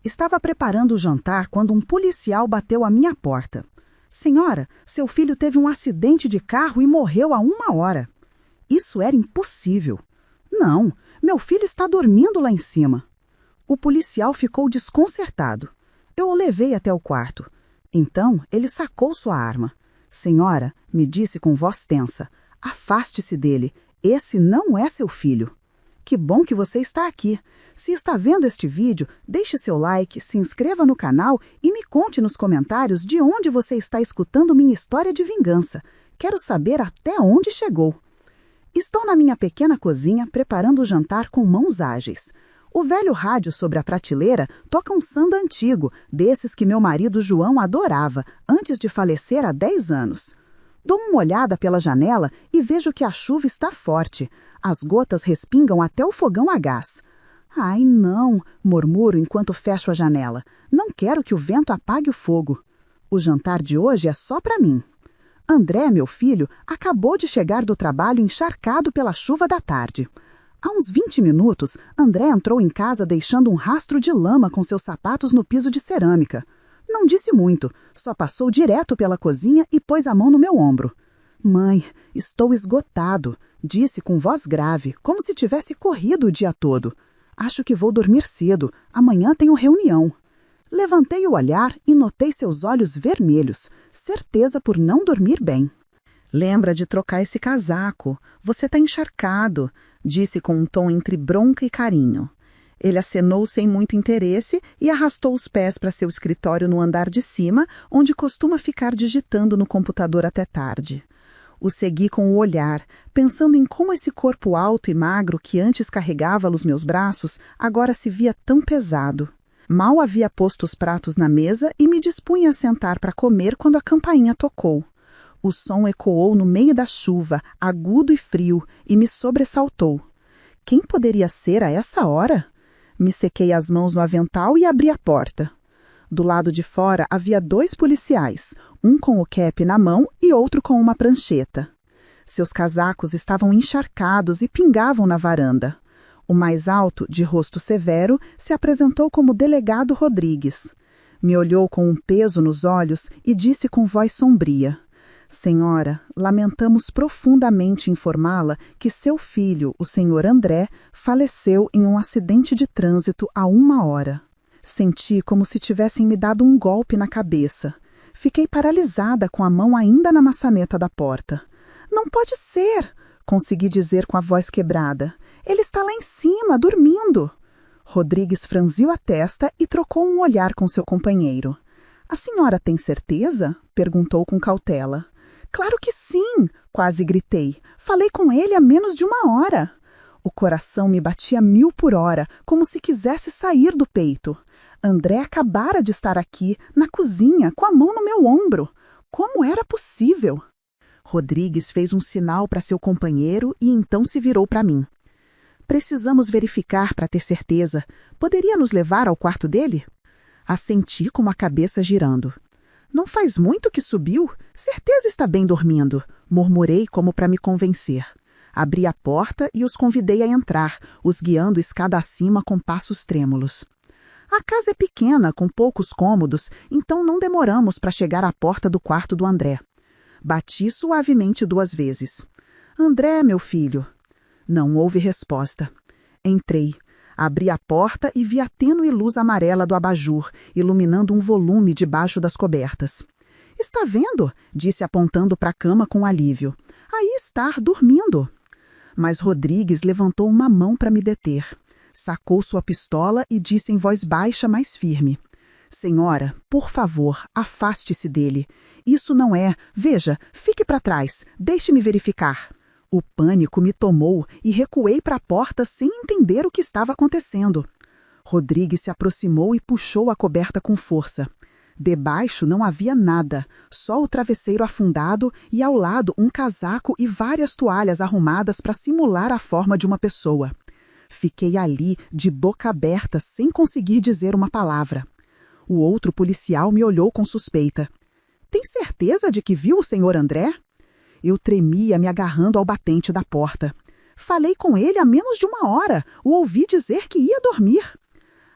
Estava preparando o jantar quando um policial bateu à minha porta. Senhora, seu filho teve um acidente de carro e morreu há 1 hora. Isso era impossível. Não, meu filho está dormindo lá em cima. O policial ficou desconcertado. Eu o levei até o quarto. Então, ele sacou sua arma. Senhora, me disse com voz tensa, afaste-se dele. Esse não é seu filho. Que bom que você está aqui. Se está vendo este vídeo, deixe seu like, se inscreva no canal e me conte nos comentários de onde você está escutando minha história de vingança. Quero saber até onde chegou. Estou na minha pequena cozinha preparando o jantar com mãos ágeis. O velho rádio sobre a prateleira toca um samba antigo, desses que meu marido João adorava, antes de falecer há 10 anos. Dou uma olhada pela janela e vejo que a chuva está forte. As gotas respingam até o fogão a gás. Ai, não, murmuro enquanto fecho a janela. Não quero que o vento apague o fogo. O jantar de hoje é só para mim. André, meu filho, acabou de chegar do trabalho encharcado pela chuva da tarde. Há uns 20 minutos, André entrou em casa deixando um rastro de lama com seus sapatos no piso de cerâmica. Não disse muito, só passou direto pela cozinha e pôs a mão no meu ombro. Mãe, estou esgotado, disse com voz grave, como se tivesse corrido o dia todo. Acho que vou dormir cedo, amanhã tenho reunião. Levantei o olhar e notei seus olhos vermelhos, certeza por não dormir bem. Lembra de trocar esse casaco, você está encharcado, disse com um tom entre bronca e carinho. Ele acenou sem muito interesse e arrastou os pés para seu escritório no andar de cima, onde costuma ficar digitando no computador até tarde. O segui com o olhar, pensando em como esse corpo alto e magro que antes carregava nos meus braços, agora se via tão pesado. Mal havia posto os pratos na mesa e me dispunha a sentar para comer quando a campainha tocou. O som ecoou no meio da chuva, agudo e frio, e me sobressaltou. Quem poderia ser a essa hora? Me sequei as mãos no avental e abri a porta. Do lado de fora havia 2 policiais, um com o cap na mão e outro com uma prancheta. Seus casacos estavam encharcados e pingavam na varanda. O mais alto, de rosto severo, se apresentou como delegado Rodrigues. Me olhou com um peso nos olhos e disse com voz sombria: Senhora, lamentamos profundamente informá-la que seu filho, o senhor André, faleceu em um acidente de trânsito há 1 hora. Senti como se tivessem me dado um golpe na cabeça. Fiquei paralisada com a mão ainda na maçaneta da porta. Não pode ser, consegui dizer com a voz quebrada. Ele está lá em cima, dormindo. Rodrigues franziu a testa e trocou um olhar com seu companheiro. A senhora tem certeza? Perguntou com cautela. Claro que sim, quase gritei. Falei com ele há menos de 1 hora. O coração me batia 1000 por hora, como se quisesse sair do peito. André acabara de estar aqui, na cozinha, com a mão no meu ombro. Como era possível? Rodrigues fez um sinal para seu companheiro e então se virou para mim. Precisamos verificar para ter certeza. Poderia nos levar ao quarto dele? Assenti com a cabeça girando. Não faz muito que subiu? Certeza está bem dormindo, murmurei como para me convencer. Abri a porta e os convidei a entrar, os guiando escada acima com passos trêmulos. A casa é pequena, com poucos cômodos, então não demoramos para chegar à porta do quarto do André. Bati suavemente 2 vezes. André, meu filho. Não houve resposta. Entrei. Abri a porta e vi a tênue luz amarela do abajur, iluminando um volume debaixo das cobertas. Está vendo? Disse apontando para a cama com alívio. Aí está, dormindo. Mas Rodrigues levantou uma mão para me deter. Sacou sua pistola e disse em voz baixa, mas firme. Senhora, por favor, afaste-se dele. Isso não é... Veja, fique para trás. Deixe-me verificar. O pânico me tomou e recuei para a porta sem entender o que estava acontecendo. Rodrigues se aproximou e puxou a coberta com força. Debaixo não havia nada, só o travesseiro afundado e ao lado um casaco e várias toalhas arrumadas para simular a forma de uma pessoa. Fiquei ali, de boca aberta, sem conseguir dizer uma palavra. O outro policial me olhou com suspeita. Tem certeza de que viu o senhor André? Eu tremia, me agarrando ao batente da porta. Falei com ele há menos de 1 hora. O ouvi dizer que ia dormir.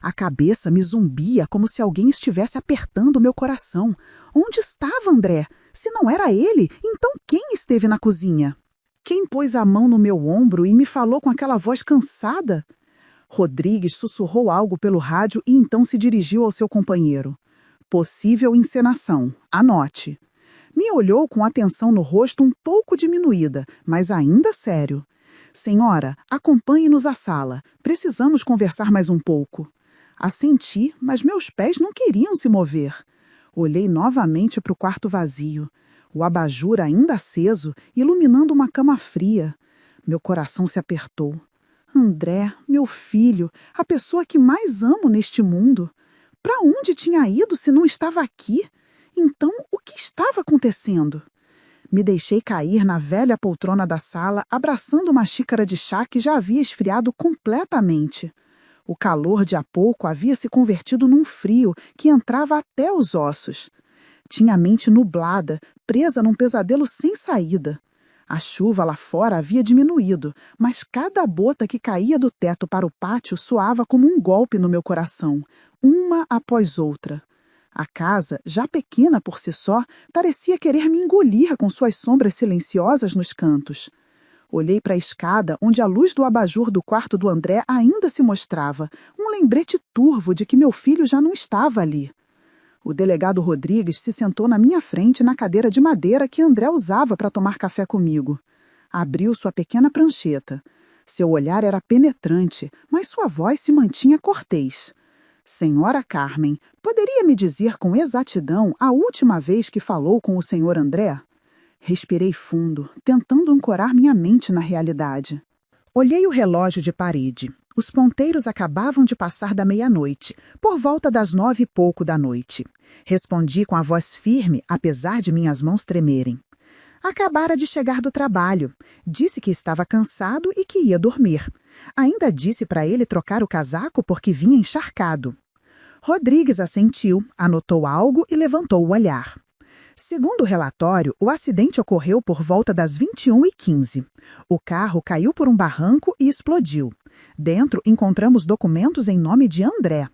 A cabeça me zumbia como se alguém estivesse apertando meu coração. Onde estava André? Se não era ele, então quem esteve na cozinha? Quem pôs a mão no meu ombro e me falou com aquela voz cansada? Rodrigues sussurrou algo pelo rádio e então se dirigiu ao seu companheiro. Possível encenação. Anote. Me olhou com atenção no rosto um pouco diminuída, mas ainda sério. Senhora, acompanhe-nos à sala. Precisamos conversar mais um pouco. Assenti, mas meus pés não queriam se mover. Olhei novamente para o quarto vazio. O abajur ainda aceso, iluminando uma cama fria. Meu coração se apertou. André, meu filho, a pessoa que mais amo neste mundo. Para onde tinha ido se não estava aqui? Então, o que estava acontecendo? Me deixei cair na velha poltrona da sala, abraçando uma xícara de chá que já havia esfriado completamente. O calor de há pouco havia se convertido num frio que entrava até os ossos. Tinha a mente nublada, presa num pesadelo sem saída. A chuva lá fora havia diminuído, mas cada gota que caía do teto para o pátio soava como um golpe no meu coração, uma após outra. A casa, já pequena por si só, parecia querer me engolir com suas sombras silenciosas nos cantos. Olhei para a escada, onde a luz do abajur do quarto do André ainda se mostrava, um lembrete turvo de que meu filho já não estava ali. O delegado Rodrigues se sentou na minha frente na cadeira de madeira que André usava para tomar café comigo. Abriu sua pequena prancheta. Seu olhar era penetrante, mas sua voz se mantinha cortês. Senhora Carmen, poderia me dizer com exatidão a última vez que falou com o senhor André? Respirei fundo, tentando ancorar minha mente na realidade. Olhei o relógio de parede. Os ponteiros acabavam de passar da meia-noite, por volta das 9 e pouco da noite. Respondi com a voz firme, apesar de minhas mãos tremerem. Acabara de chegar do trabalho. Disse que estava cansado e que ia dormir. Ainda disse para ele trocar o casaco porque vinha encharcado. Rodrigues assentiu, anotou algo e levantou o olhar. Segundo o relatório, o acidente ocorreu por volta das 21h15. O carro caiu por um barranco e explodiu. Dentro encontramos documentos em nome de André.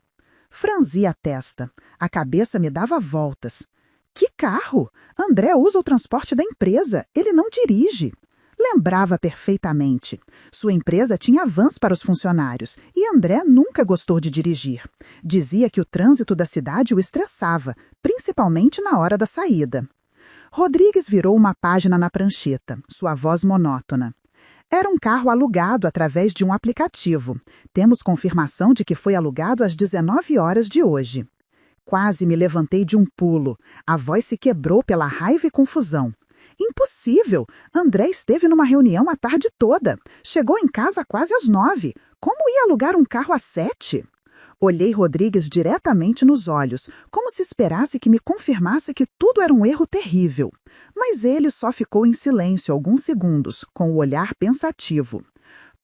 Franzi a testa. A cabeça me dava voltas. Que carro? André usa o transporte da empresa. Ele não dirige. Lembrava perfeitamente. Sua empresa tinha vans para os funcionários e André nunca gostou de dirigir. Dizia que o trânsito da cidade o estressava, principalmente na hora da saída. Rodrigues virou uma página na prancheta, sua voz monótona. Era um carro alugado através de um aplicativo. Temos confirmação de que foi alugado às 19 horas de hoje. Quase me levantei de um pulo. A voz se quebrou pela raiva e confusão. Impossível! André esteve numa reunião a tarde toda. Chegou em casa quase às 9. Como ia alugar um carro às 7? Olhei Rodrigues diretamente nos olhos, como se esperasse que me confirmasse que tudo era um erro terrível. Mas ele só ficou em silêncio alguns segundos, com o olhar pensativo.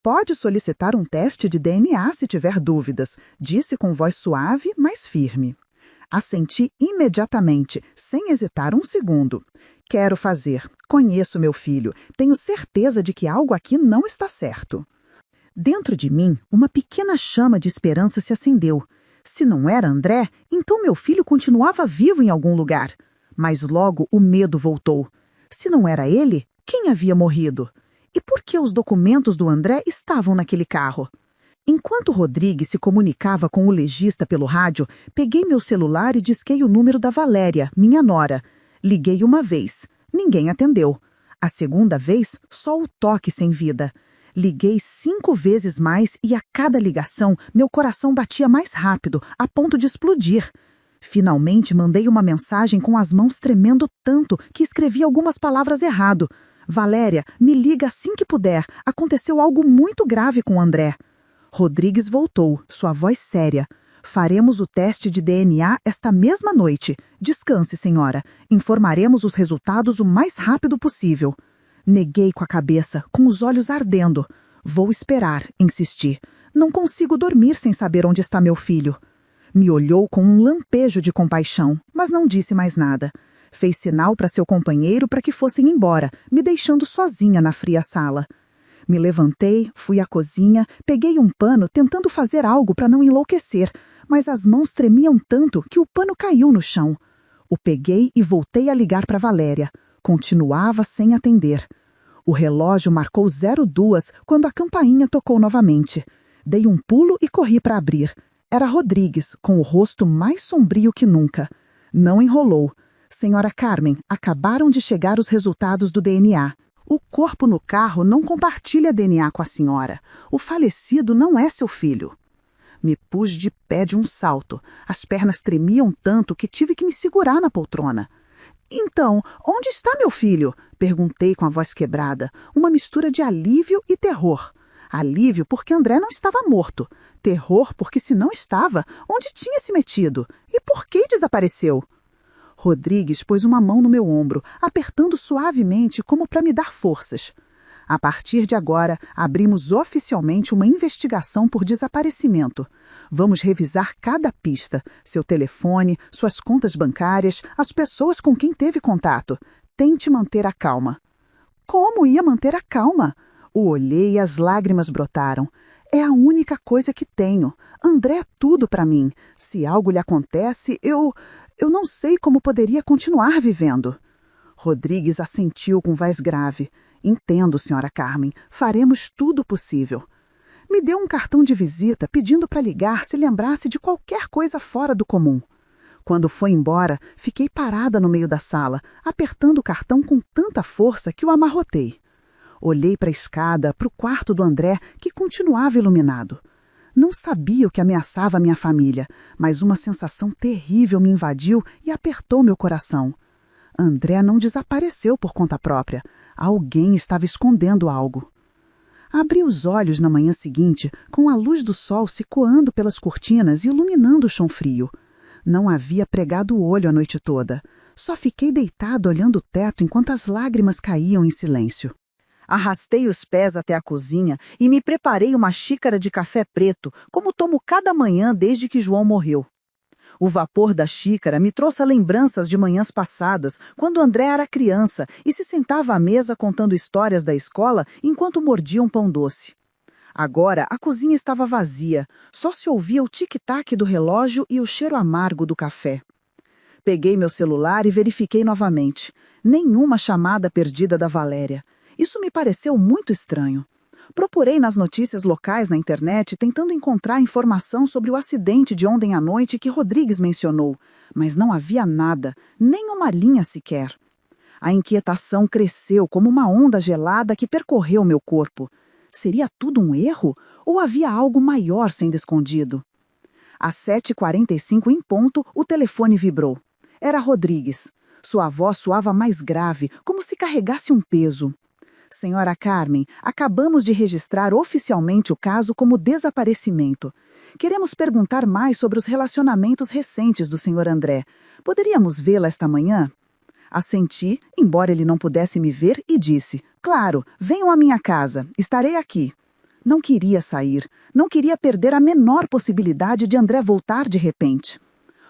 Pode solicitar um teste de DNA se tiver dúvidas, disse com voz suave, mas firme. Assenti imediatamente, sem hesitar um segundo. Quero fazer. Conheço meu filho. Tenho certeza de que algo aqui não está certo. Dentro de mim, uma pequena chama de esperança se acendeu. Se não era André, então meu filho continuava vivo em algum lugar. Mas logo o medo voltou. Se não era ele, quem havia morrido? E por que os documentos do André estavam naquele carro? Enquanto Rodrigues se comunicava com o legista pelo rádio, peguei meu celular e disquei o número da Valéria, minha nora. Liguei uma vez. Ninguém atendeu. A segunda vez, só o toque sem vida. Liguei 5 vezes mais e a cada ligação, meu coração batia mais rápido, a ponto de explodir. Finalmente, mandei uma mensagem com as mãos tremendo tanto que escrevi algumas palavras errado. Valéria, me liga assim que puder. Aconteceu algo muito grave com o André. Rodrigues voltou, sua voz séria. Faremos o teste de DNA esta mesma noite. Descanse, senhora. Informaremos os resultados o mais rápido possível. Neguei com a cabeça, com os olhos ardendo. Vou esperar, insisti. Não consigo dormir sem saber onde está meu filho. Me olhou com um lampejo de compaixão, mas não disse mais nada. Fez sinal para seu companheiro para que fossem embora, me deixando sozinha na fria sala. Me levantei, fui à cozinha, peguei um pano tentando fazer algo para não enlouquecer, mas as mãos tremiam tanto que o pano caiu no chão. O peguei e voltei a ligar para Valéria. Continuava sem atender. O relógio marcou 02 quando a campainha tocou novamente. Dei um pulo e corri para abrir. Era Rodrigues, com o rosto mais sombrio que nunca. Não enrolou. Senhora Carmen, acabaram de chegar os resultados do DNA. O corpo no carro não compartilha DNA com a senhora. O falecido não é seu filho. Me pus de pé de um salto. As pernas tremiam tanto que tive que me segurar na poltrona. Então, onde está meu filho? Perguntei com a voz quebrada, uma mistura de alívio e terror. Alívio porque André não estava morto. Terror porque se não estava, onde tinha se metido? E por que desapareceu? Rodrigues pôs uma mão no meu ombro, apertando suavemente como para me dar forças. A partir de agora, abrimos oficialmente uma investigação por desaparecimento. Vamos revisar cada pista, seu telefone, suas contas bancárias, as pessoas com quem teve contato. Tente manter a calma. Como ia manter a calma? O olhei e as lágrimas brotaram. É a única coisa que tenho. André é tudo para mim. Se algo lhe acontece, eu não sei como poderia continuar vivendo. Rodrigues assentiu com voz grave. Entendo, senhora Carmen. Faremos tudo possível. Me deu um cartão de visita pedindo para ligar se lembrasse de qualquer coisa fora do comum. Quando foi embora, fiquei parada no meio da sala, apertando o cartão com tanta força que o amarrotei. Olhei para a escada, para o quarto do André, que continuava iluminado. Não sabia o que ameaçava minha família, mas uma sensação terrível me invadiu e apertou meu coração. André não desapareceu por conta própria. Alguém estava escondendo algo. Abri os olhos na manhã seguinte, com a luz do sol se coando pelas cortinas e iluminando o chão frio. Não havia pregado o olho a noite toda. Só fiquei deitada olhando o teto enquanto as lágrimas caíam em silêncio. Arrastei os pés até a cozinha e me preparei uma xícara de café preto, como tomo cada manhã desde que João morreu. O vapor da xícara me trouxe lembranças de manhãs passadas, quando André era criança e se sentava à mesa contando histórias da escola enquanto mordia um pão doce. Agora a cozinha estava vazia, só se ouvia o tic-tac do relógio e o cheiro amargo do café. Peguei meu celular e verifiquei novamente. Nenhuma chamada perdida da Valéria. Isso me pareceu muito estranho. Procurei nas notícias locais na internet tentando encontrar informação sobre o acidente de ontem à noite que Rodrigues mencionou, mas não havia nada, nem uma linha sequer. A inquietação cresceu como uma onda gelada que percorreu meu corpo. Seria tudo um erro? Ou havia algo maior sendo escondido? Às 7h45 em ponto, o telefone vibrou. Era Rodrigues. Sua voz soava mais grave, como se carregasse um peso. Senhora Carmen, acabamos de registrar oficialmente o caso como desaparecimento. Queremos perguntar mais sobre os relacionamentos recentes do Sr. André. Poderíamos vê-la esta manhã? Assenti, embora ele não pudesse me ver, e disse: claro, venham à minha casa, estarei aqui. Não queria sair, não queria perder a menor possibilidade de André voltar de repente.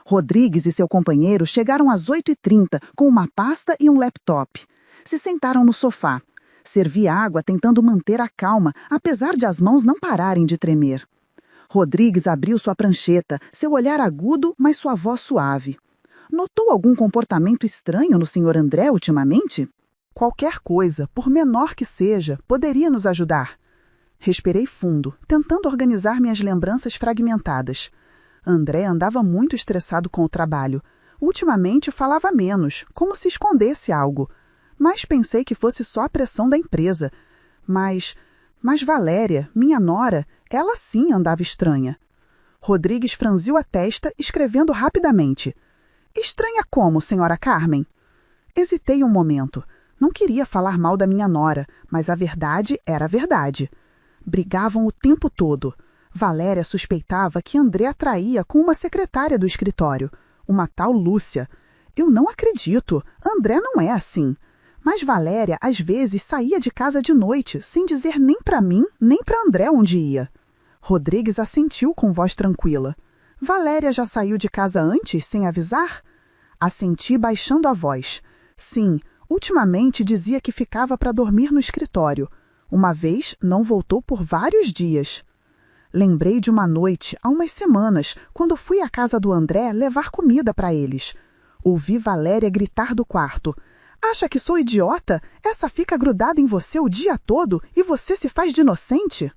Rodrigues e seu companheiro chegaram às 8h30 com uma pasta e um laptop. Se sentaram no sofá. Servi água tentando manter a calma, apesar de as mãos não pararem de tremer. Rodrigues abriu sua prancheta, seu olhar agudo, mas sua voz suave. Notou algum comportamento estranho no Sr. André ultimamente? Qualquer coisa, por menor que seja, poderia nos ajudar. Respirei fundo, tentando organizar minhas lembranças fragmentadas. André andava muito estressado com o trabalho. Ultimamente falava menos, como se escondesse algo. Mas pensei que fosse só a pressão da empresa. Mas Valéria, minha nora, ela sim andava estranha. Rodrigues franziu a testa, escrevendo rapidamente. Estranha como, senhora Carmen? Hesitei um momento. Não queria falar mal da minha nora, mas a verdade era a verdade. Brigavam o tempo todo. Valéria suspeitava que André a traía com uma secretária do escritório, uma tal Lúcia. Eu não acredito. André não é assim. Mas Valéria, às vezes, saía de casa de noite, sem dizer nem para mim, nem para André onde ia. Rodrigues assentiu com voz tranquila. Valéria já saiu de casa antes, sem avisar? Assenti baixando a voz. Sim, ultimamente dizia que ficava para dormir no escritório. Uma vez, não voltou por vários dias. Lembrei de uma noite, há umas semanas, quando fui à casa do André levar comida para eles. Ouvi Valéria gritar do quarto. Acha que sou idiota? Essa fica grudada em você o dia todo e você se faz de inocente?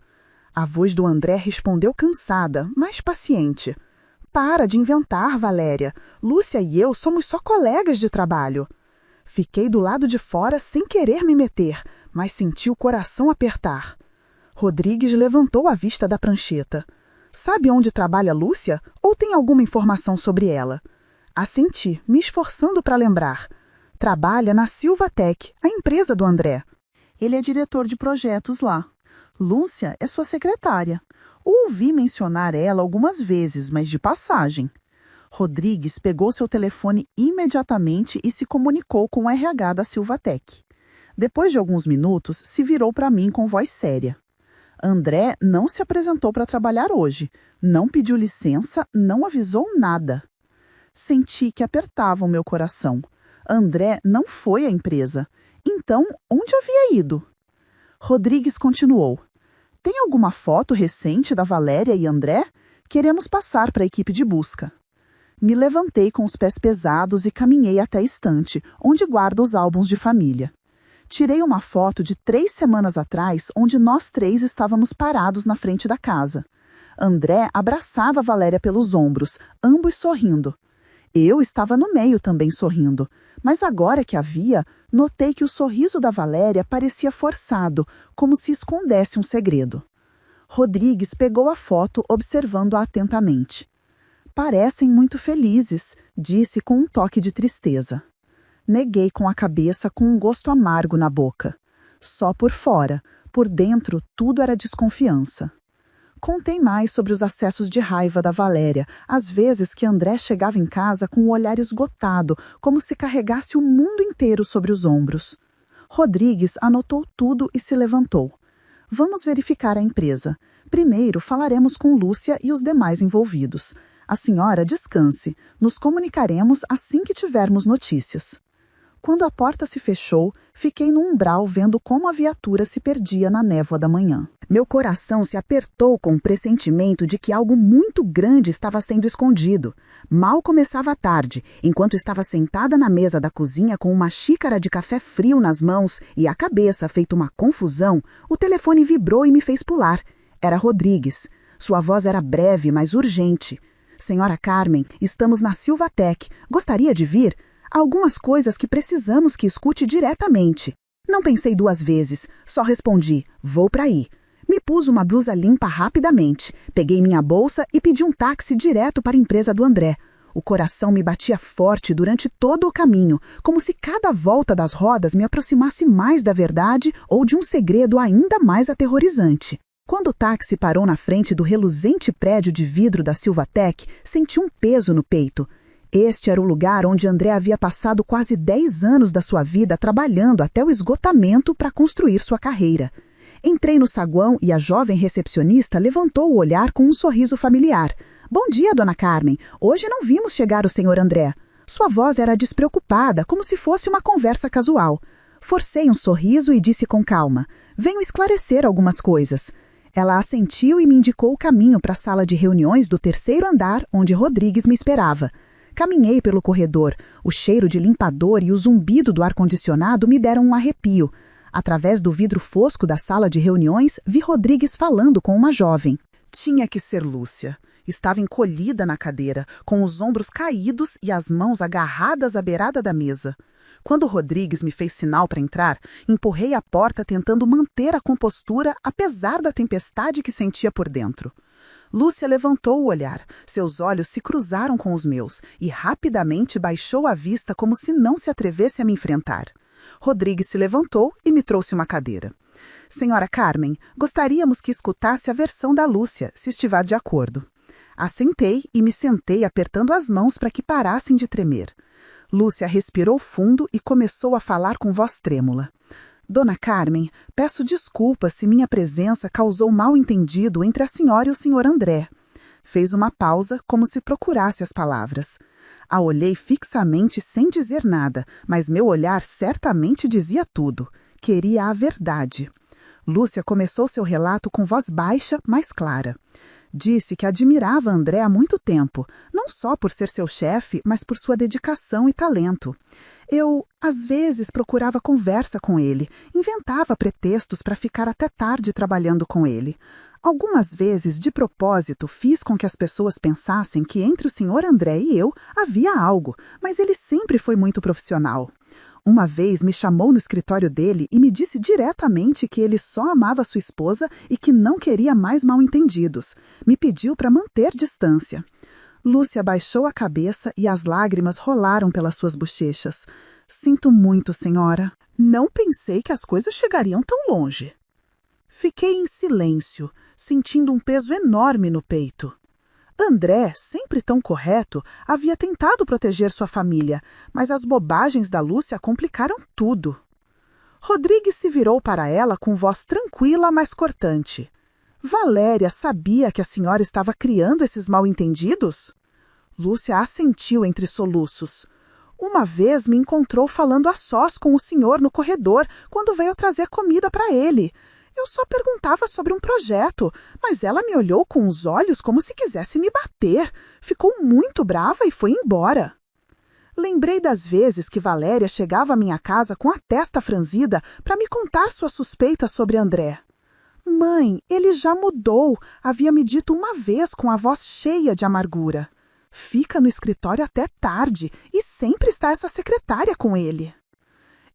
A voz do André respondeu cansada, mas paciente. Para de inventar, Valéria. Lúcia e eu somos só colegas de trabalho. Fiquei do lado de fora sem querer me meter, mas senti o coração apertar. Rodrigues levantou a vista da prancheta. Sabe onde trabalha Lúcia? Ou tem alguma informação sobre ela? Assenti, me esforçando para lembrar. Trabalha na Silvatec, a empresa do André. Ele é diretor de projetos lá. Lúcia é sua secretária. Ouvi mencionar ela algumas vezes, mas de passagem. Rodrigues pegou seu telefone imediatamente e se comunicou com o RH da Silvatec. Depois de alguns minutos, se virou para mim com voz séria. André não se apresentou para trabalhar hoje, não pediu licença, não avisou nada. Senti que apertava o meu coração. André não foi à empresa. Então, onde havia ido? Rodrigues continuou. Tem alguma foto recente da Valéria e André? Queremos passar para a equipe de busca. Me levantei com os pés pesados e caminhei até a estante, onde guardo os álbuns de família. Tirei uma foto de 3 semanas atrás, onde nós 3 estávamos parados na frente da casa. André abraçava Valéria pelos ombros, ambos sorrindo. Eu estava no meio também sorrindo, mas agora que a via, notei que o sorriso da Valéria parecia forçado, como se escondesse um segredo. Rodrigues pegou a foto, observando-a atentamente. Parecem muito felizes, disse com um toque de tristeza. Neguei com a cabeça com um gosto amargo na boca. Só por fora, por dentro tudo era desconfiança. Contei mais sobre os acessos de raiva da Valéria, às vezes que André chegava em casa com o olhar esgotado, como se carregasse o mundo inteiro sobre os ombros. Rodrigues anotou tudo e se levantou. Vamos verificar a empresa. Primeiro falaremos com Lúcia e os demais envolvidos. A senhora descanse. Nos comunicaremos assim que tivermos notícias. Quando a porta se fechou, fiquei no umbral vendo como a viatura se perdia na névoa da manhã. Meu coração se apertou com o pressentimento de que algo muito grande estava sendo escondido. Mal começava a tarde, enquanto estava sentada na mesa da cozinha com uma xícara de café frio nas mãos e a cabeça feita uma confusão, o telefone vibrou e me fez pular. Era Rodrigues. Sua voz era breve, mas urgente. Senhora Carmen, estamos na Silvatec. Gostaria de vir? Há algumas coisas que precisamos que escute diretamente. Não pensei 2 vezes, só respondi, vou para aí. Me pus uma blusa limpa rapidamente, peguei minha bolsa e pedi um táxi direto para a empresa do André. O coração me batia forte durante todo o caminho, como se cada volta das rodas me aproximasse mais da verdade ou de um segredo ainda mais aterrorizante. Quando o táxi parou na frente do reluzente prédio de vidro da Silvatec, senti um peso no peito. Este era o lugar onde André havia passado quase 10 anos da sua vida trabalhando até o esgotamento para construir sua carreira. Entrei no saguão e a jovem recepcionista levantou o olhar com um sorriso familiar. Bom dia, dona Carmen. Hoje não vimos chegar o senhor André. Sua voz era despreocupada, como se fosse uma conversa casual. Forcei um sorriso e disse com calma. Venho esclarecer algumas coisas. Ela assentiu e me indicou o caminho para a sala de reuniões do 3º andar, onde Rodrigues me esperava. Caminhei pelo corredor. O cheiro de limpador e o zumbido do ar-condicionado me deram um arrepio. Através do vidro fosco da sala de reuniões, vi Rodrigues falando com uma jovem. Tinha que ser Lúcia. Estava encolhida na cadeira, com os ombros caídos e as mãos agarradas à beirada da mesa. Quando Rodrigues me fez sinal para entrar, empurrei a porta tentando manter a compostura apesar da tempestade que sentia por dentro. Lúcia levantou o olhar, seus olhos se cruzaram com os meus e rapidamente baixou a vista como se não se atrevesse a me enfrentar. Rodrigues se levantou e me trouxe uma cadeira. Senhora Carmen, gostaríamos que escutasse a versão da Lúcia, se estiver de acordo. Assentei e me sentei apertando as mãos para que parassem de tremer. Lúcia respirou fundo e começou a falar com voz trêmula. Dona Carmen, peço desculpas se minha presença causou mal-entendido entre a senhora e o senhor André. Fez uma pausa, como se procurasse as palavras. A olhei fixamente sem dizer nada, mas meu olhar certamente dizia tudo. Queria a verdade. Lúcia começou seu relato com voz baixa, mas clara. Disse que admirava André há muito tempo, não só por ser seu chefe, mas por sua dedicação e talento. Eu, às vezes, procurava conversa com ele, inventava pretextos para ficar até tarde trabalhando com ele. Algumas vezes, de propósito, fiz com que as pessoas pensassem que entre o Sr. André e eu havia algo, mas ele sempre foi muito profissional. Uma vez me chamou no escritório dele e me disse diretamente que ele só amava sua esposa e que não queria mais mal-entendidos. Me pediu para manter distância. Lúcia baixou a cabeça e as lágrimas rolaram pelas suas bochechas. Sinto muito, senhora. Não pensei que as coisas chegariam tão longe. Fiquei em silêncio, sentindo um peso enorme no peito. André, sempre tão correto, havia tentado proteger sua família, mas as bobagens da Lúcia complicaram tudo. Rodrigues se virou para ela com voz tranquila, mas cortante. Valéria sabia que a senhora estava criando esses mal-entendidos? Lúcia assentiu entre soluços. Uma vez me encontrou falando a sós com o senhor no corredor, quando veio trazer comida para ele. Eu só perguntava sobre um projeto, mas ela me olhou com os olhos como se quisesse me bater. Ficou muito brava e foi embora. Lembrei das vezes que Valéria chegava à minha casa com a testa franzida para me contar suas suspeitas sobre André. Mãe, ele já mudou, havia me dito uma vez com a voz cheia de amargura. Fica no escritório até tarde e sempre está essa secretária com ele.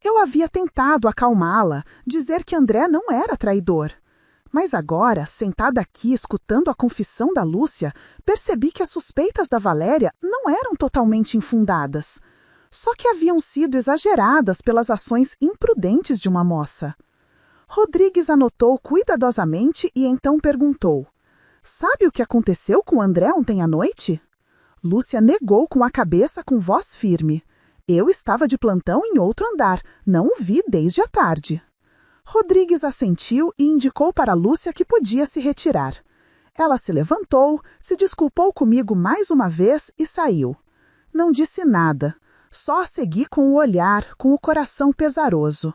Eu havia tentado acalmá-la, dizer que André não era traidor. Mas agora, sentada aqui escutando a confissão da Lúcia, percebi que as suspeitas da Valéria não eram totalmente infundadas. Só que haviam sido exageradas pelas ações imprudentes de uma moça. Rodrigues anotou cuidadosamente e então perguntou: "Sabe o que aconteceu com André ontem à noite?" Lúcia negou com a cabeça com voz firme. Eu estava de plantão em outro andar, não o vi desde a tarde. Rodrigues assentiu e indicou para Lúcia que podia se retirar. Ela se levantou, se desculpou comigo mais uma vez e saiu. Não disse nada, só a segui com o olhar, com o coração pesaroso.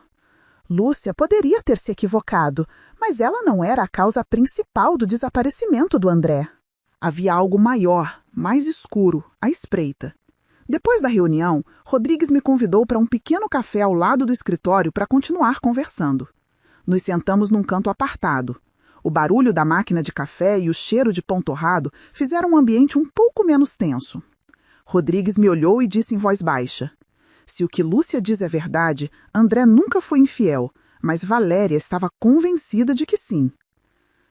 Lúcia poderia ter se equivocado, mas ela não era a causa principal do desaparecimento do André. Havia algo maior, mais escuro, à espreita. Depois da reunião, Rodrigues me convidou para um pequeno café ao lado do escritório para continuar conversando. Nos sentamos num canto apartado. O barulho da máquina de café e o cheiro de pão torrado fizeram o ambiente um pouco menos tenso. Rodrigues me olhou e disse em voz baixa: "Se o que Lúcia diz é verdade, André nunca foi infiel, mas Valéria estava convencida de que sim."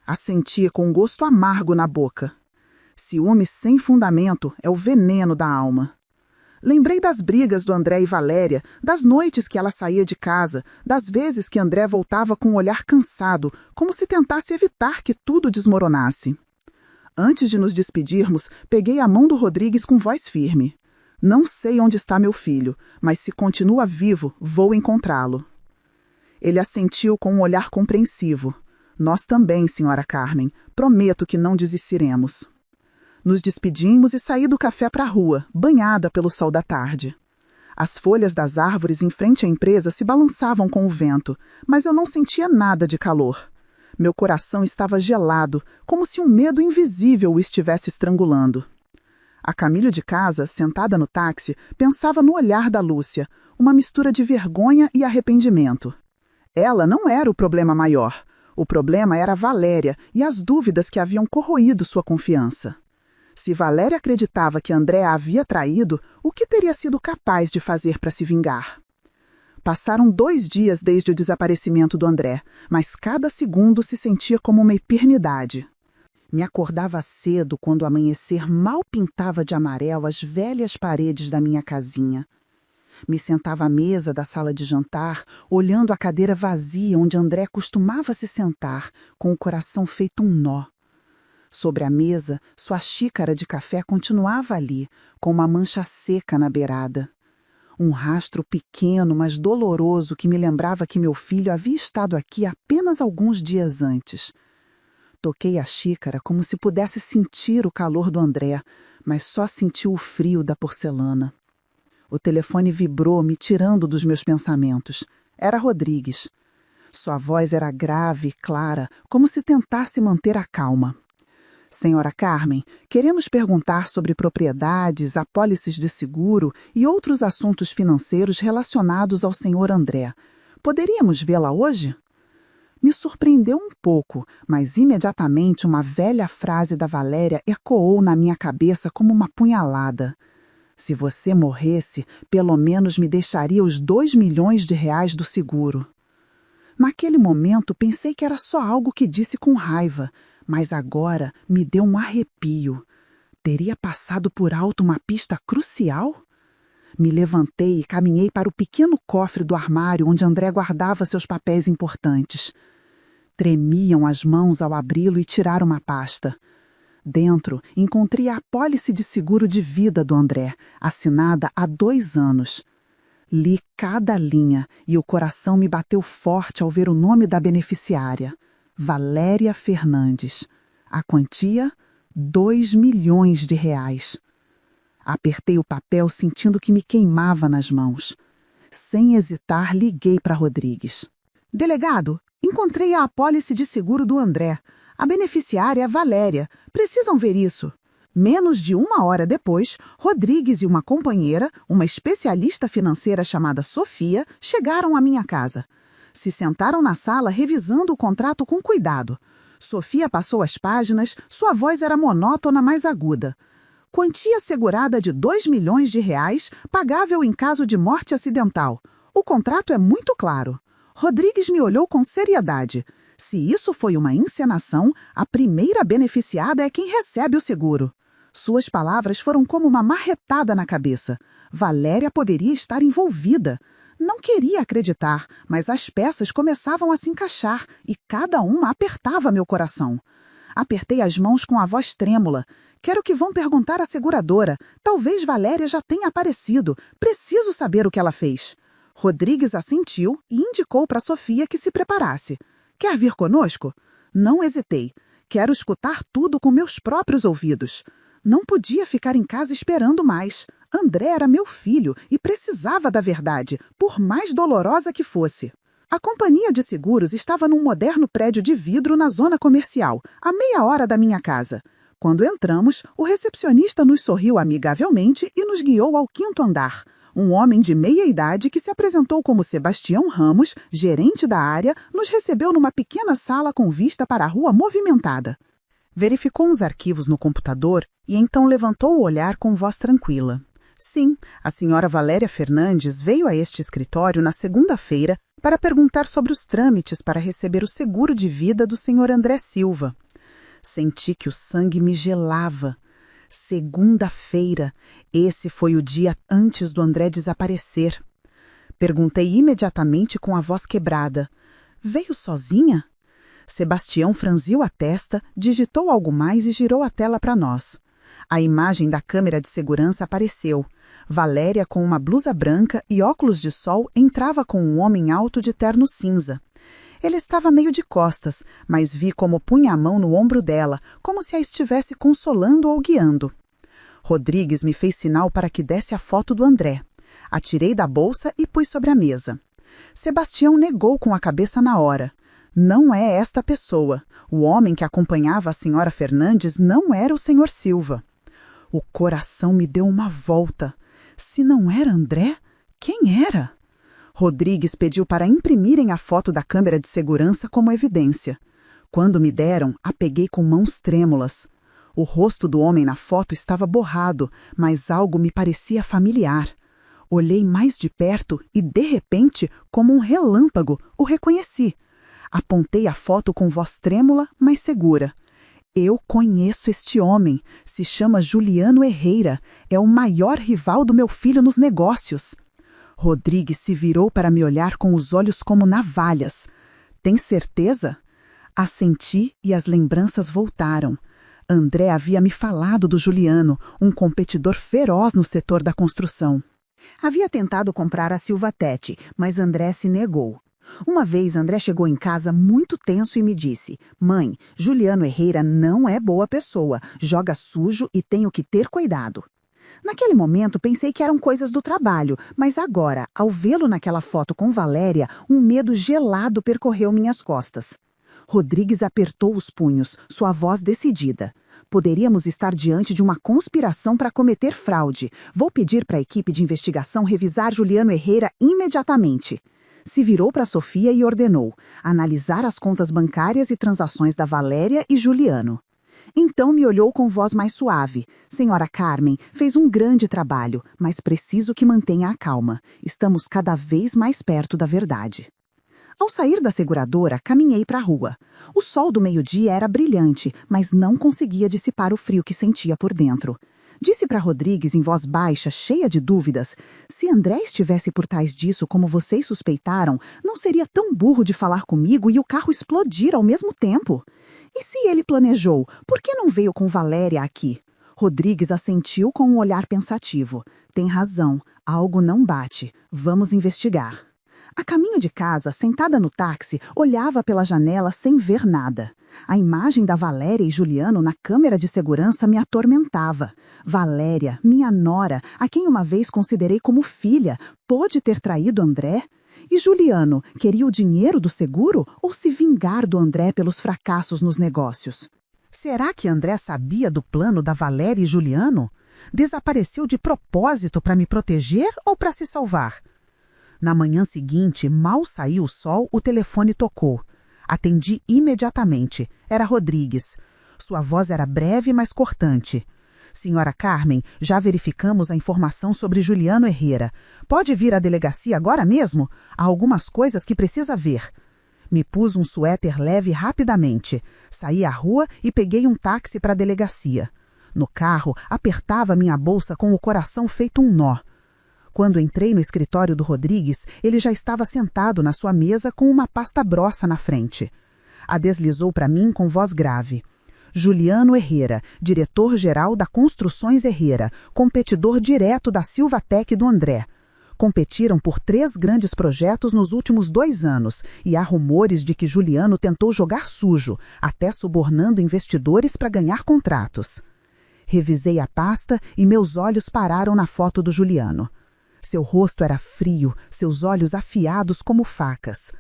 Assenti com um gosto amargo na boca. Ciúme sem fundamento é o veneno da alma. Lembrei das brigas do André e Valéria, das noites que ela saía de casa, das vezes que André voltava com um olhar cansado, como se tentasse evitar que tudo desmoronasse. Antes de nos despedirmos, peguei a mão do Rodrigues com voz firme. "Não sei onde está meu filho, mas se continua vivo, vou encontrá-lo." Ele assentiu com um olhar compreensivo. "Nós também, senhora Carmen. Prometo que não desistiremos." Nos despedimos e saí do café para a rua, banhada pelo sol da tarde. As folhas das árvores em frente à empresa se balançavam com o vento, mas eu não sentia nada de calor. Meu coração estava gelado, como se um medo invisível o estivesse estrangulando. A caminho de casa, sentada no táxi, pensava no olhar da Lúcia, uma mistura de vergonha e arrependimento. Ela não era o problema maior. O problema era Valéria e as dúvidas que haviam corroído sua confiança. Se Valéria acreditava que André a havia traído, o que teria sido capaz de fazer para se vingar? Passaram 2 dias desde o desaparecimento do André, mas cada segundo se sentia como uma eternidade. Me acordava cedo quando o amanhecer mal pintava de amarelo as velhas paredes da minha casinha. Me sentava à mesa da sala de jantar, olhando a cadeira vazia onde André costumava se sentar, com o coração feito um nó. Sobre a mesa, sua xícara de café continuava ali, com uma mancha seca na beirada. Um rastro pequeno, mas doloroso, que me lembrava que meu filho havia estado aqui apenas alguns dias antes. Toquei a xícara como se pudesse sentir o calor do André, mas só senti o frio da porcelana. O telefone vibrou, me tirando dos meus pensamentos. Era Rodrigues. Sua voz era grave e clara, como se tentasse manter a calma. Senhora Carmen, queremos perguntar sobre propriedades, apólices de seguro e outros assuntos financeiros relacionados ao senhor André. Poderíamos vê-la hoje? Me surpreendeu um pouco, mas imediatamente uma velha frase da Valéria ecoou na minha cabeça como uma punhalada. Se você morresse, pelo menos me deixaria os 2 milhões de reais do seguro. Naquele momento pensei que era só algo que disse com raiva, mas agora me deu um arrepio. Teria passado por alto uma pista crucial? Me levantei e caminhei para o pequeno cofre do armário onde André guardava seus papéis importantes. Tremiam as mãos ao abri-lo e tirar uma pasta. Dentro, encontrei a apólice de seguro de vida do André, assinada há 2 anos. Li cada linha e o coração me bateu forte ao ver o nome da beneficiária. Valéria Fernandes. A quantia, 2 milhões de reais. Apertei o papel sentindo que me queimava nas mãos. Sem hesitar, liguei para Rodrigues. Delegado, encontrei a apólice de seguro do André. A beneficiária é Valéria. Precisam ver isso. Menos de 1 hora depois, Rodrigues e uma companheira, uma especialista financeira chamada Sofia, chegaram à minha casa. Se sentaram na sala revisando o contrato com cuidado. Sofia passou as páginas, sua voz era monótona, mais aguda. Quantia assegurada de 2 milhões de reais, pagável em caso de morte acidental. O contrato é muito claro. Rodrigues me olhou com seriedade. Se isso foi uma encenação, a primeira beneficiada é quem recebe o seguro. Suas palavras foram como uma marretada na cabeça. Valéria poderia estar envolvida. Não queria acreditar, mas as peças começavam a se encaixar e cada uma apertava meu coração. Apertei as mãos com a voz trêmula. Quero que vão perguntar à seguradora. Talvez Valéria já tenha aparecido. Preciso saber o que ela fez. Rodrigues assentiu e indicou para Sofia que se preparasse. Quer vir conosco? Não hesitei. Quero escutar tudo com meus próprios ouvidos. Não podia ficar em casa esperando mais. André era meu filho e precisava da verdade, por mais dolorosa que fosse. A companhia de seguros estava num moderno prédio de vidro na zona comercial, a meia hora da minha casa. Quando entramos, o recepcionista nos sorriu amigavelmente e nos guiou ao 5º andar. Um homem de meia idade que se apresentou como Sebastião Ramos, gerente da área, nos recebeu numa pequena sala com vista para a rua movimentada. Verificou uns arquivos no computador e então levantou o olhar com voz tranquila. Sim, a senhora Valéria Fernandes veio a este escritório na segunda-feira para perguntar sobre os trâmites para receber o seguro de vida do senhor André Silva. Senti que o sangue me gelava. Segunda-feira. Esse foi o dia antes do André desaparecer. Perguntei imediatamente com a voz quebrada. Veio sozinha? Sebastião franziu a testa, digitou algo mais e girou a tela para nós. A imagem da câmera de segurança apareceu. Valéria, com uma blusa branca e óculos de sol, entrava com um homem alto de terno cinza. Ele estava meio de costas, mas vi como punha a mão no ombro dela, como se a estivesse consolando ou guiando. Rodrigues me fez sinal para que desse a foto do André. Atirei da bolsa e pus sobre a mesa. Sebastião negou com a cabeça na hora. Não é esta pessoa. O homem que acompanhava a senhora Fernandes não era o senhor Silva. O coração me deu uma volta. Se não era André, quem era? Rodrigues pediu para imprimirem a foto da câmera de segurança como evidência. Quando me deram, a peguei com mãos trêmulas. O rosto do homem na foto estava borrado, mas algo me parecia familiar. Olhei mais de perto e, de repente, como um relâmpago, o reconheci. Apontei a foto com voz trêmula, mas segura. Eu conheço este homem. Se chama Juliano Herrera. É o maior rival do meu filho nos negócios. Rodrigues se virou para me olhar com os olhos como navalhas. Tem certeza? Assenti e as lembranças voltaram. André havia me falado do Juliano, um competidor feroz no setor da construção. Havia tentado comprar a Silvatete, mas André se negou. Uma vez André chegou em casa muito tenso e me disse: "Mãe, Juliano Herrera não é boa pessoa, joga sujo e tenho que ter cuidado." Naquele momento pensei que eram coisas do trabalho, mas agora, ao vê-lo naquela foto com Valéria, um medo gelado percorreu minhas costas. Rodrigues apertou os punhos, sua voz decidida. Poderíamos estar diante de uma conspiração para cometer fraude. Vou pedir para a equipe de investigação revisar Juliano Herrera imediatamente. Se virou para Sofia e ordenou analisar as contas bancárias e transações da Valéria e Juliano. Então me olhou com voz mais suave. Senhora Carmen, fez um grande trabalho, mas preciso que mantenha a calma. Estamos cada vez mais perto da verdade. Ao sair da seguradora, caminhei para a rua. O sol do meio-dia era brilhante, mas não conseguia dissipar o frio que sentia por dentro. Disse para Rodrigues em voz baixa, cheia de dúvidas, se André estivesse por trás disso como vocês suspeitaram, não seria tão burro de falar comigo e o carro explodir ao mesmo tempo. E se ele planejou, por que não veio com Valéria aqui? Rodrigues assentiu com um olhar pensativo. Tem razão, algo não bate. Vamos investigar. A caminho de casa, sentada no táxi, olhava pela janela sem ver nada. A imagem da Valéria e Juliano na câmera de segurança me atormentava. Valéria, minha nora, a quem uma vez considerei como filha, pôde ter traído André? E Juliano, queria o dinheiro do seguro ou se vingar do André pelos fracassos nos negócios? Será que André sabia do plano da Valéria e Juliano? Desapareceu de propósito para me proteger ou para se salvar? Na manhã seguinte, mal saiu o sol, o telefone tocou. Atendi imediatamente. Era Rodrigues. Sua voz era breve, mas cortante. Senhora Carmen, já verificamos a informação sobre Juliano Herrera. Pode vir à delegacia agora mesmo? Há algumas coisas que precisa ver. Me pus um suéter leve rapidamente. Saí à rua e peguei um táxi para a delegacia. No carro, apertava minha bolsa com o coração feito um nó. Quando entrei no escritório do Rodrigues, ele já estava sentado na sua mesa com uma pasta grossa na frente. A deslizou para mim com voz grave. Juliano Herrera, diretor-geral da Construções Herrera, competidor direto da Silvatec do André. Competiram por 3 grandes projetos nos últimos 2 anos e há rumores de que Juliano tentou jogar sujo, até subornando investidores para ganhar contratos. Revisei a pasta e meus olhos pararam na foto do Juliano. Seu rosto era frio, seus olhos afiados como facas.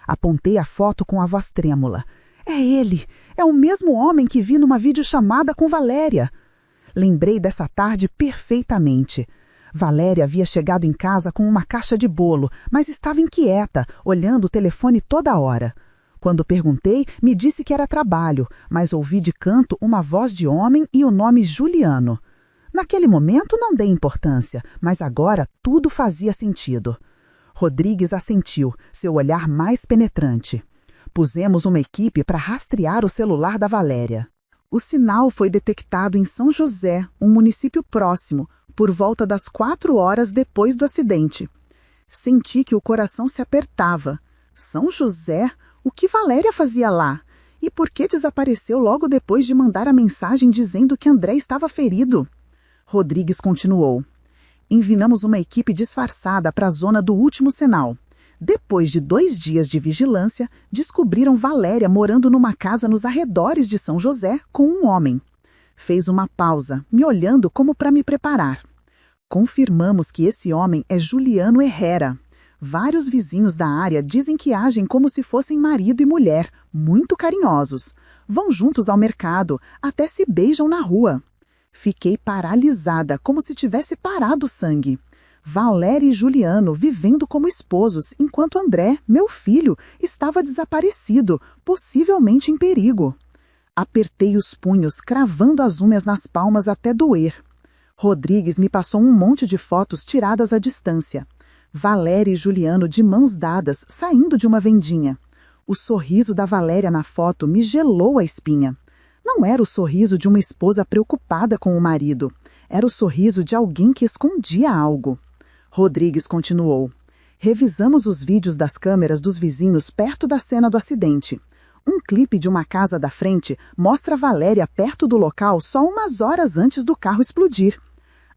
Apontei a foto com a voz trêmula. É ele! É o mesmo homem que vi numa videochamada com Valéria. Lembrei dessa tarde perfeitamente. Valéria havia chegado em casa com uma caixa de bolo, mas estava inquieta, olhando o telefone toda hora. Quando perguntei, me disse que era trabalho, mas ouvi de canto uma voz de homem e o nome Juliano. Naquele momento não dei importância, mas agora tudo fazia sentido. Rodrigues assentiu, seu olhar mais penetrante. Pusemos uma equipe para rastrear o celular da Valéria. O sinal foi detectado em São José, um município próximo, por volta das 4 horas depois do acidente. Senti que o coração se apertava. São José? O que Valéria fazia lá? E por que desapareceu logo depois de mandar a mensagem dizendo que André estava ferido? Rodrigues continuou. Envinamos uma equipe disfarçada para a zona do último sinal. Depois de 2 dias de vigilância, descobriram Valéria morando numa casa nos arredores de São José com um homem. Fez uma pausa, me olhando como para me preparar. Confirmamos que esse homem é Juliano Herrera. Vários vizinhos da área dizem que agem como se fossem marido e mulher, muito carinhosos. Vão juntos ao mercado, até se beijam na rua. Fiquei paralisada, como se tivesse parado o sangue. Valéria e Juliano vivendo como esposos, enquanto André, meu filho, estava desaparecido, possivelmente em perigo. Apertei os punhos, cravando as unhas nas palmas até doer. Rodrigues me passou um monte de fotos tiradas à distância. Valéria e Juliano de mãos dadas, saindo de uma vendinha. O sorriso da Valéria na foto me gelou a espinha. Não era o sorriso de uma esposa preocupada com o marido. Era o sorriso de alguém que escondia algo. Rodrigues continuou. Revisamos os vídeos das câmeras dos vizinhos perto da cena do acidente. Um clipe de uma casa da frente mostra Valéria perto do local só umas horas antes do carro explodir.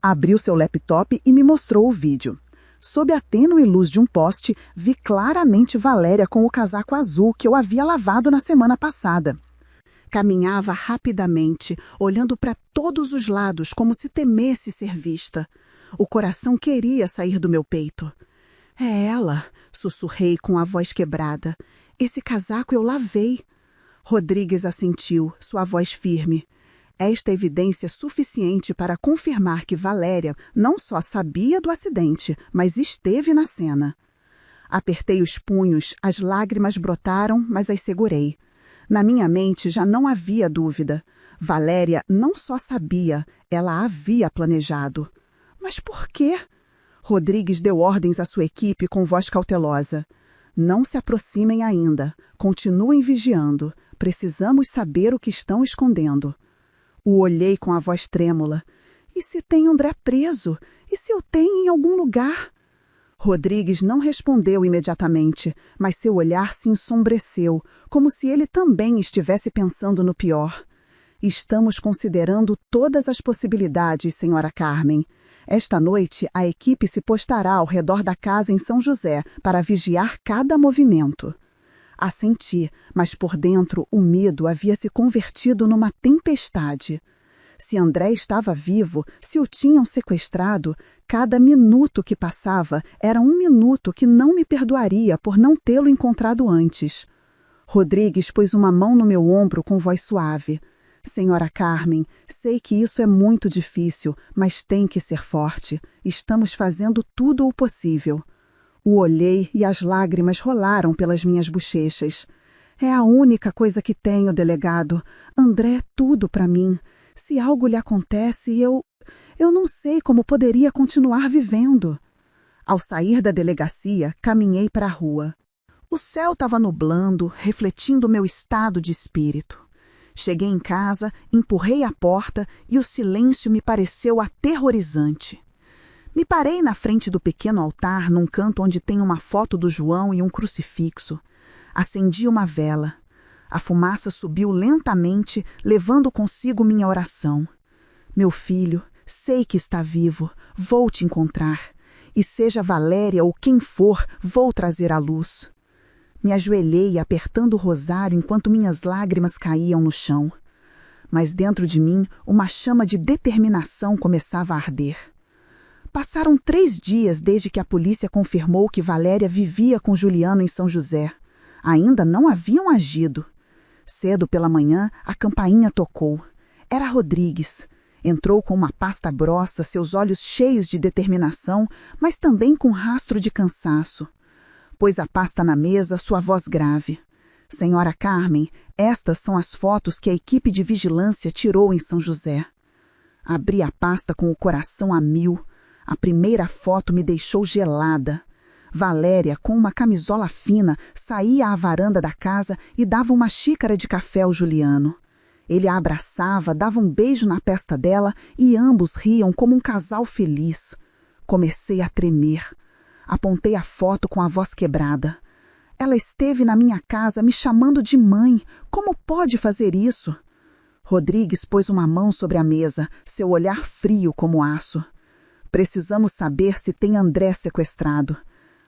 Abriu seu laptop e me mostrou o vídeo. Sob a tênue luz de um poste, vi claramente Valéria com o casaco azul que eu havia lavado na semana passada. Caminhava rapidamente, olhando para todos os lados como se temesse ser vista. O coração queria sair do meu peito. É ela, sussurrei com a voz quebrada. Esse casaco eu lavei. Rodrigues assentiu, sua voz firme. Esta evidência é suficiente para confirmar que Valéria não só sabia do acidente, mas esteve na cena. Apertei os punhos, as lágrimas brotaram, mas as segurei. Na minha mente já não havia dúvida. Valéria não só sabia, ela havia planejado. Mas por quê? Rodrigues deu ordens à sua equipe com voz cautelosa. Não se aproximem ainda. Continuem vigiando. Precisamos saber o que estão escondendo. O olhei com a voz trêmula. E se tem André preso? E se eu tenho em algum lugar? Rodrigues não respondeu imediatamente, mas seu olhar se ensombreceu, como se ele também estivesse pensando no pior. Estamos considerando todas as possibilidades, senhora Carmen. Esta noite, a equipe se postará ao redor da casa em São José para vigiar cada movimento. Assenti, mas por dentro o medo havia se convertido numa tempestade. Se André estava vivo, se o tinham sequestrado, cada minuto que passava era um minuto que não me perdoaria por não tê-lo encontrado antes. Rodrigues pôs uma mão no meu ombro com voz suave. Senhora Carmen, sei que isso é muito difícil, mas tem que ser forte. Estamos fazendo tudo o possível. O olhei e as lágrimas rolaram pelas minhas bochechas. É a única coisa que tenho, delegado. André é tudo para mim. Se algo lhe acontece, eu não sei como poderia continuar vivendo. Ao sair da delegacia, caminhei para a rua. O céu estava nublando, refletindo meu estado de espírito. Cheguei em casa, empurrei a porta e o silêncio me pareceu aterrorizante. Me parei na frente do pequeno altar, num canto onde tem uma foto do João e um crucifixo. Acendi uma vela. A fumaça subiu lentamente, levando consigo minha oração. Meu filho, sei que está vivo, vou te encontrar. E seja Valéria ou quem for, vou trazer a luz. Me ajoelhei apertando o rosário enquanto minhas lágrimas caíam no chão. Mas dentro de mim, uma chama de determinação começava a arder. Passaram 3 dias desde que a polícia confirmou que Valéria vivia com Juliano em São José. Ainda não haviam agido. Cedo pela manhã, a campainha tocou. Era Rodrigues. Entrou com uma pasta grossa, seus olhos cheios de determinação, mas também com rastro de cansaço. Pôs a pasta na mesa, sua voz grave. Senhora Carmen, estas são as fotos que a equipe de vigilância tirou em São José. Abri a pasta com o coração a mil. A primeira foto me deixou gelada. Valéria, com uma camisola fina, saía à varanda da casa e dava uma xícara de café ao Juliano. Ele a abraçava, dava um beijo na testa dela e ambos riam como um casal feliz. Comecei a tremer. Apontei a foto com a voz quebrada. Ela esteve na minha casa me chamando de mãe. Como pode fazer isso? Rodrigues pôs uma mão sobre a mesa, seu olhar frio como aço. Precisamos saber se tem André sequestrado.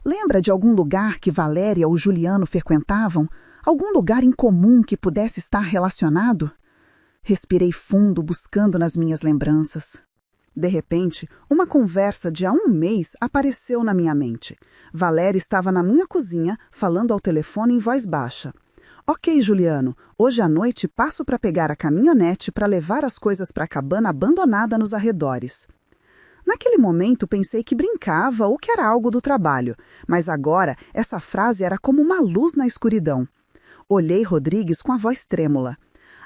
Lembra de algum lugar que Valéria ou Juliano frequentavam? Algum lugar em comum que pudesse estar relacionado? Respirei fundo, buscando nas minhas lembranças. De repente, uma conversa de há 1 mês apareceu na minha mente. Valéria estava na minha cozinha, falando ao telefone em voz baixa. Ok, Juliano, hoje à noite passo para pegar a caminhonete para levar as coisas para a cabana abandonada nos arredores. Naquele momento pensei que brincava ou que era algo do trabalho, mas agora essa frase era como uma luz na escuridão. Olhei Rodrigues com a voz trêmula.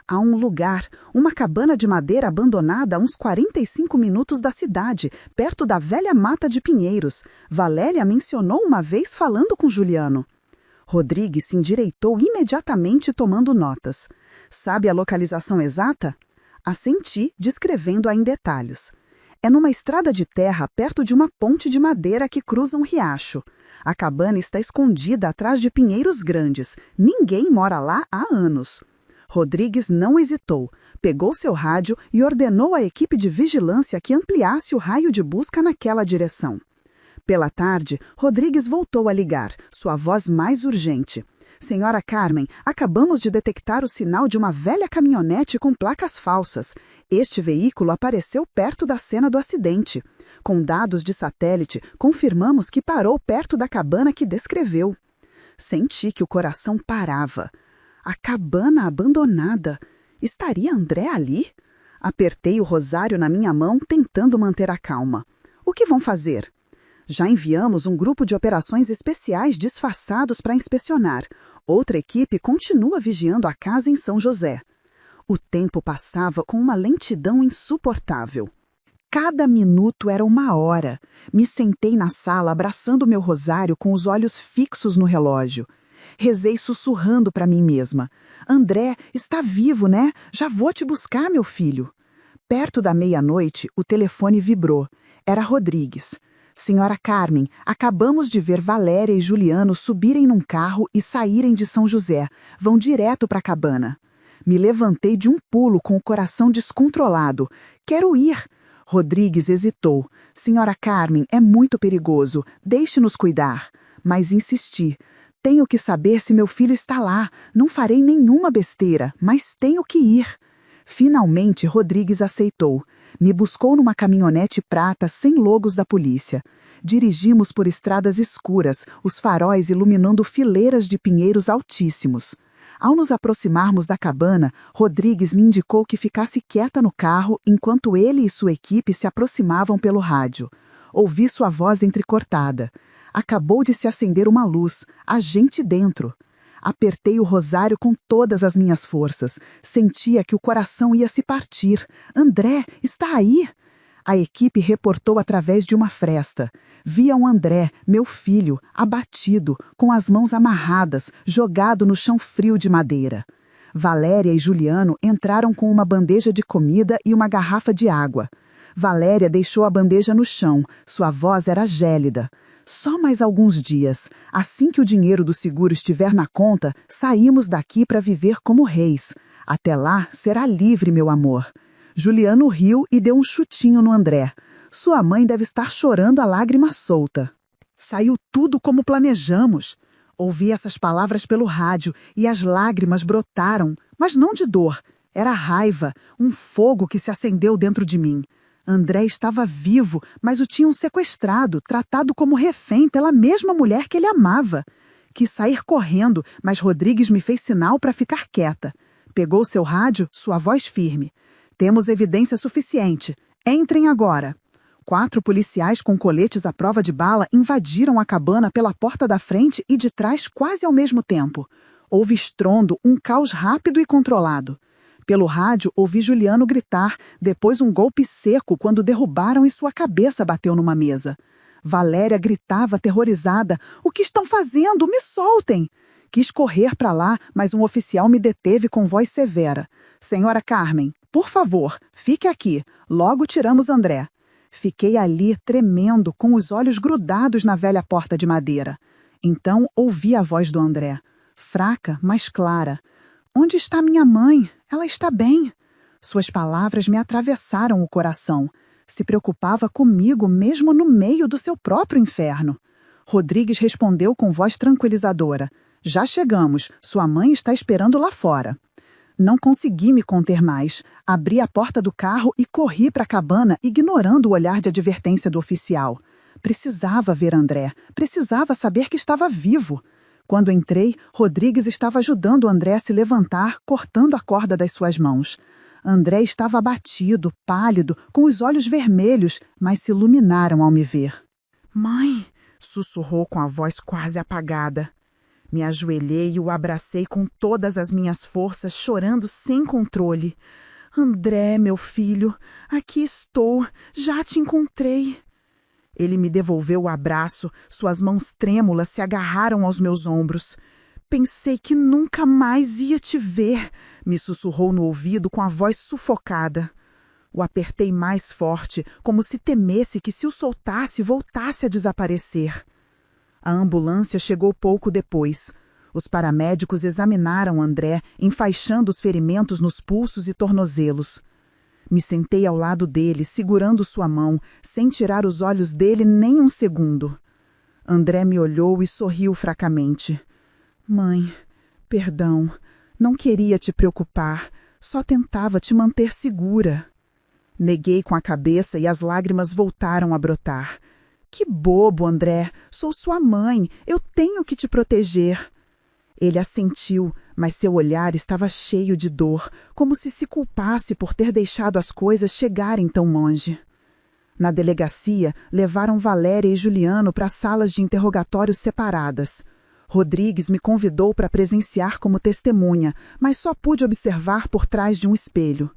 Há um lugar, uma cabana de madeira abandonada a uns 45 minutos da cidade, perto da velha mata de pinheiros. Valéria mencionou uma vez falando com Juliano. Rodrigues se endireitou imediatamente tomando notas. Sabe a localização exata? Assenti, descrevendo-a em detalhes. É numa estrada de terra perto de uma ponte de madeira que cruza um riacho. A cabana está escondida atrás de pinheiros grandes. Ninguém mora lá há anos. Rodrigues não hesitou. Pegou seu rádio e ordenou à equipe de vigilância que ampliasse o raio de busca naquela direção. Pela tarde, Rodrigues voltou a ligar, sua voz mais urgente. Senhora Carmen, acabamos de detectar o sinal de uma velha caminhonete com placas falsas. Este veículo apareceu perto da cena do acidente. Com dados de satélite, confirmamos que parou perto da cabana que descreveu. Senti que o coração parava. A cabana abandonada. Estaria André ali? Apertei o rosário na minha mão, tentando manter a calma. O que vão fazer? Já enviamos um grupo de operações especiais disfarçados para inspecionar. Outra equipe continua vigiando a casa em São José. O tempo passava com uma lentidão insuportável. Cada minuto era uma hora. Me sentei na sala abraçando meu rosário com os olhos fixos no relógio. Rezei sussurrando para mim mesma. André, está vivo, né? Já vou te buscar, meu filho. Perto da meia-noite, o telefone vibrou. Era Rodrigues. Senhora Carmen, acabamos de ver Valéria e Juliano subirem num carro e saírem de São José. Vão direto para a cabana. Me levantei de um pulo com o coração descontrolado. Quero ir. Rodrigues hesitou. Senhora Carmen, é muito perigoso. Deixe-nos cuidar. Mas insisti. Tenho que saber se meu filho está lá. Não farei nenhuma besteira, mas tenho que ir. Finalmente, Rodrigues aceitou. Me buscou numa caminhonete prata sem logos da polícia. Dirigimos por estradas escuras, os faróis iluminando fileiras de pinheiros altíssimos. Ao nos aproximarmos da cabana, Rodrigues me indicou que ficasse quieta no carro enquanto ele e sua equipe se aproximavam pelo rádio. Ouvi sua voz entrecortada. Acabou de se acender uma luz. Há gente dentro. Apertei o rosário com todas as minhas forças. Sentia que o coração ia se partir. André, está aí? A equipe reportou através de uma fresta. Viam André, meu filho, abatido, com as mãos amarradas, jogado no chão frio de madeira. Valéria e Juliano entraram com uma bandeja de comida e uma garrafa de água. Valéria deixou a bandeja no chão. Sua voz era gélida. Só mais alguns dias. Assim que o dinheiro do seguro estiver na conta, saímos daqui para viver como reis. Até lá, será livre, meu amor. Juliano riu e deu um chutinho no André. Sua mãe deve estar chorando a lágrima solta. Saiu tudo como planejamos. Ouvi essas palavras pelo rádio e as lágrimas brotaram, mas não de dor. Era raiva, um fogo que se acendeu dentro de mim. André estava vivo, mas o tinham sequestrado, tratado como refém pela mesma mulher que ele amava. Quis sair correndo, mas Rodrigues me fez sinal para ficar quieta. Pegou seu rádio, sua voz firme. Temos evidência suficiente. Entrem agora. 4 policiais com coletes à prova de bala invadiram a cabana pela porta da frente e de trás quase ao mesmo tempo. Houve estrondo, um caos rápido e controlado. Pelo rádio, ouvi Juliano gritar, depois um golpe seco quando derrubaram e sua cabeça bateu numa mesa. Valéria gritava aterrorizada. O que estão fazendo? Me soltem! Quis correr para lá, mas um oficial me deteve com voz severa. Senhora Carmen, por favor, fique aqui. Logo tiramos André. Fiquei ali, tremendo, com os olhos grudados na velha porta de madeira. Então ouvi a voz do André. Fraca, mas clara. Onde está minha mãe? Ela está bem. Suas palavras me atravessaram o coração. Se preocupava comigo mesmo no meio do seu próprio inferno. Rodrigues respondeu com voz tranquilizadora. Já chegamos. Sua mãe está esperando lá fora. Não consegui me conter mais. Abri a porta do carro e corri para a cabana, ignorando o olhar de advertência do oficial. Precisava ver André. Precisava saber que estava vivo. Quando entrei, Rodrigues estava ajudando André a se levantar, cortando a corda das suas mãos. André estava abatido, pálido, com os olhos vermelhos, mas se iluminaram ao me ver. Mãe, sussurrou com a voz quase apagada. Me ajoelhei e o abracei com todas as minhas forças, chorando sem controle. André, meu filho, aqui estou, já te encontrei. Ele me devolveu o abraço, suas mãos trêmulas se agarraram aos meus ombros. Pensei que nunca mais ia te ver, me sussurrou no ouvido com a voz sufocada. O apertei mais forte, como se temesse que se o soltasse, voltasse a desaparecer. A ambulância chegou pouco depois. Os paramédicos examinaram André, enfaixando os ferimentos nos pulsos e tornozelos. Me sentei ao lado dele, segurando sua mão, sem tirar os olhos dele nem um segundo. André me olhou e sorriu fracamente. Mãe, Perdão, não queria te preocupar, só tentava te manter segura. Neguei com a cabeça e as lágrimas voltaram a brotar. Que bobo, André, sou sua mãe, eu tenho que te proteger. Ele assentiu, mas seu olhar estava cheio de dor, como se culpasse por ter deixado as coisas chegarem tão longe. Na delegacia, levaram Valéria e Juliano para salas de interrogatórios separadas. Rodrigues me convidou para presenciar como testemunha, mas só pude observar por trás de um espelho.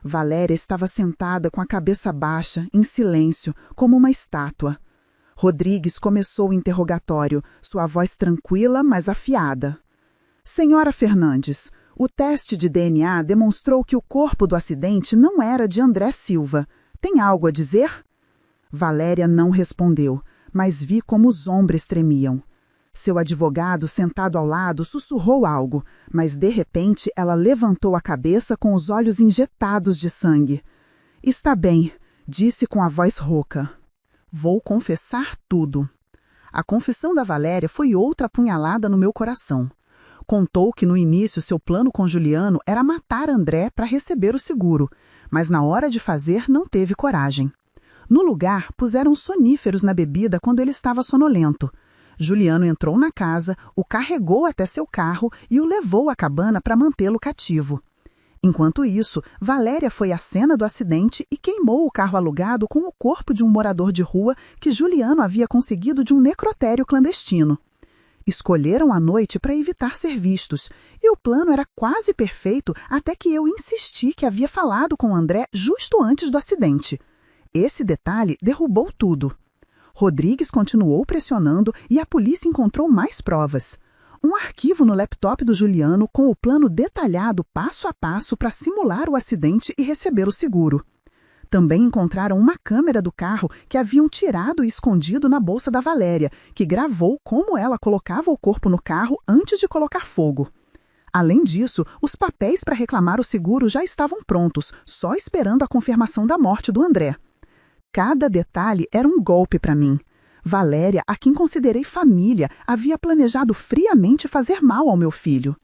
Valéria estava sentada com a cabeça baixa, em silêncio, como uma estátua. Rodrigues começou o interrogatório, sua voz tranquila, mas afiada. Senhora Fernandes, o teste de DNA demonstrou que o corpo do acidente não era de André Silva. Tem algo a dizer? Valéria não respondeu, mas vi como os ombros tremiam. Seu advogado, sentado ao lado, sussurrou algo, mas de repente ela levantou a cabeça com os olhos injetados de sangue. Está bem, disse com a voz rouca. Vou confessar tudo. A confissão da Valéria foi outra apunhalada no meu coração. Contou que no início seu plano com Juliano era matar André para receber o seguro, mas na hora de fazer não teve coragem. No lugar, puseram soníferos na bebida quando ele estava sonolento. Juliano entrou na casa, o carregou até seu carro e o levou à cabana para mantê-lo cativo. Enquanto isso, Valéria foi à cena do acidente e queimou o carro alugado com o corpo de um morador de rua que Juliano havia conseguido de um necrotério clandestino. Escolheram a noite para evitar ser vistos, e o plano era quase perfeito até que eu insisti que havia falado com André justo antes do acidente. Esse detalhe derrubou tudo. Rodrigues continuou pressionando e a polícia encontrou mais provas. Um arquivo no laptop do Juliano com o plano detalhado passo a passo para simular o acidente e receber o seguro. Também encontraram uma câmera do carro que haviam tirado e escondido na bolsa da Valéria, que gravou como ela colocava o corpo no carro antes de colocar fogo. Além disso, os papéis para reclamar o seguro já estavam prontos, só esperando a confirmação da morte do André. Cada detalhe era um golpe para mim. Valéria, a quem considerei família, havia planejado friamente fazer mal ao meu filho.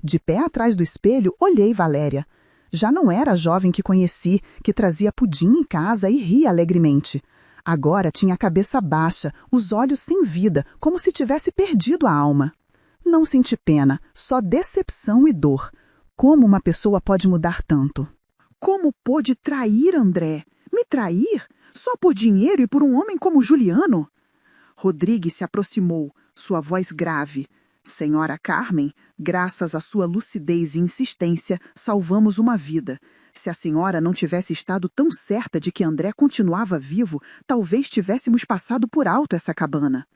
De pé atrás do espelho, olhei Valéria. Já não era a jovem que conheci, que trazia pudim em casa e ria alegremente. Agora tinha a cabeça baixa, os olhos sem vida, como se tivesse perdido a alma. Não senti pena, só decepção e dor. Como uma pessoa pode mudar tanto? Como pôde trair André? Me trair? Só por dinheiro e por um homem como Juliano? Rodrigues se aproximou, sua voz grave. Senhora Carmen, graças à sua lucidez e insistência, salvamos uma vida. Se a senhora não tivesse estado tão certa de que André continuava vivo, talvez tivéssemos passado por alto essa cabana.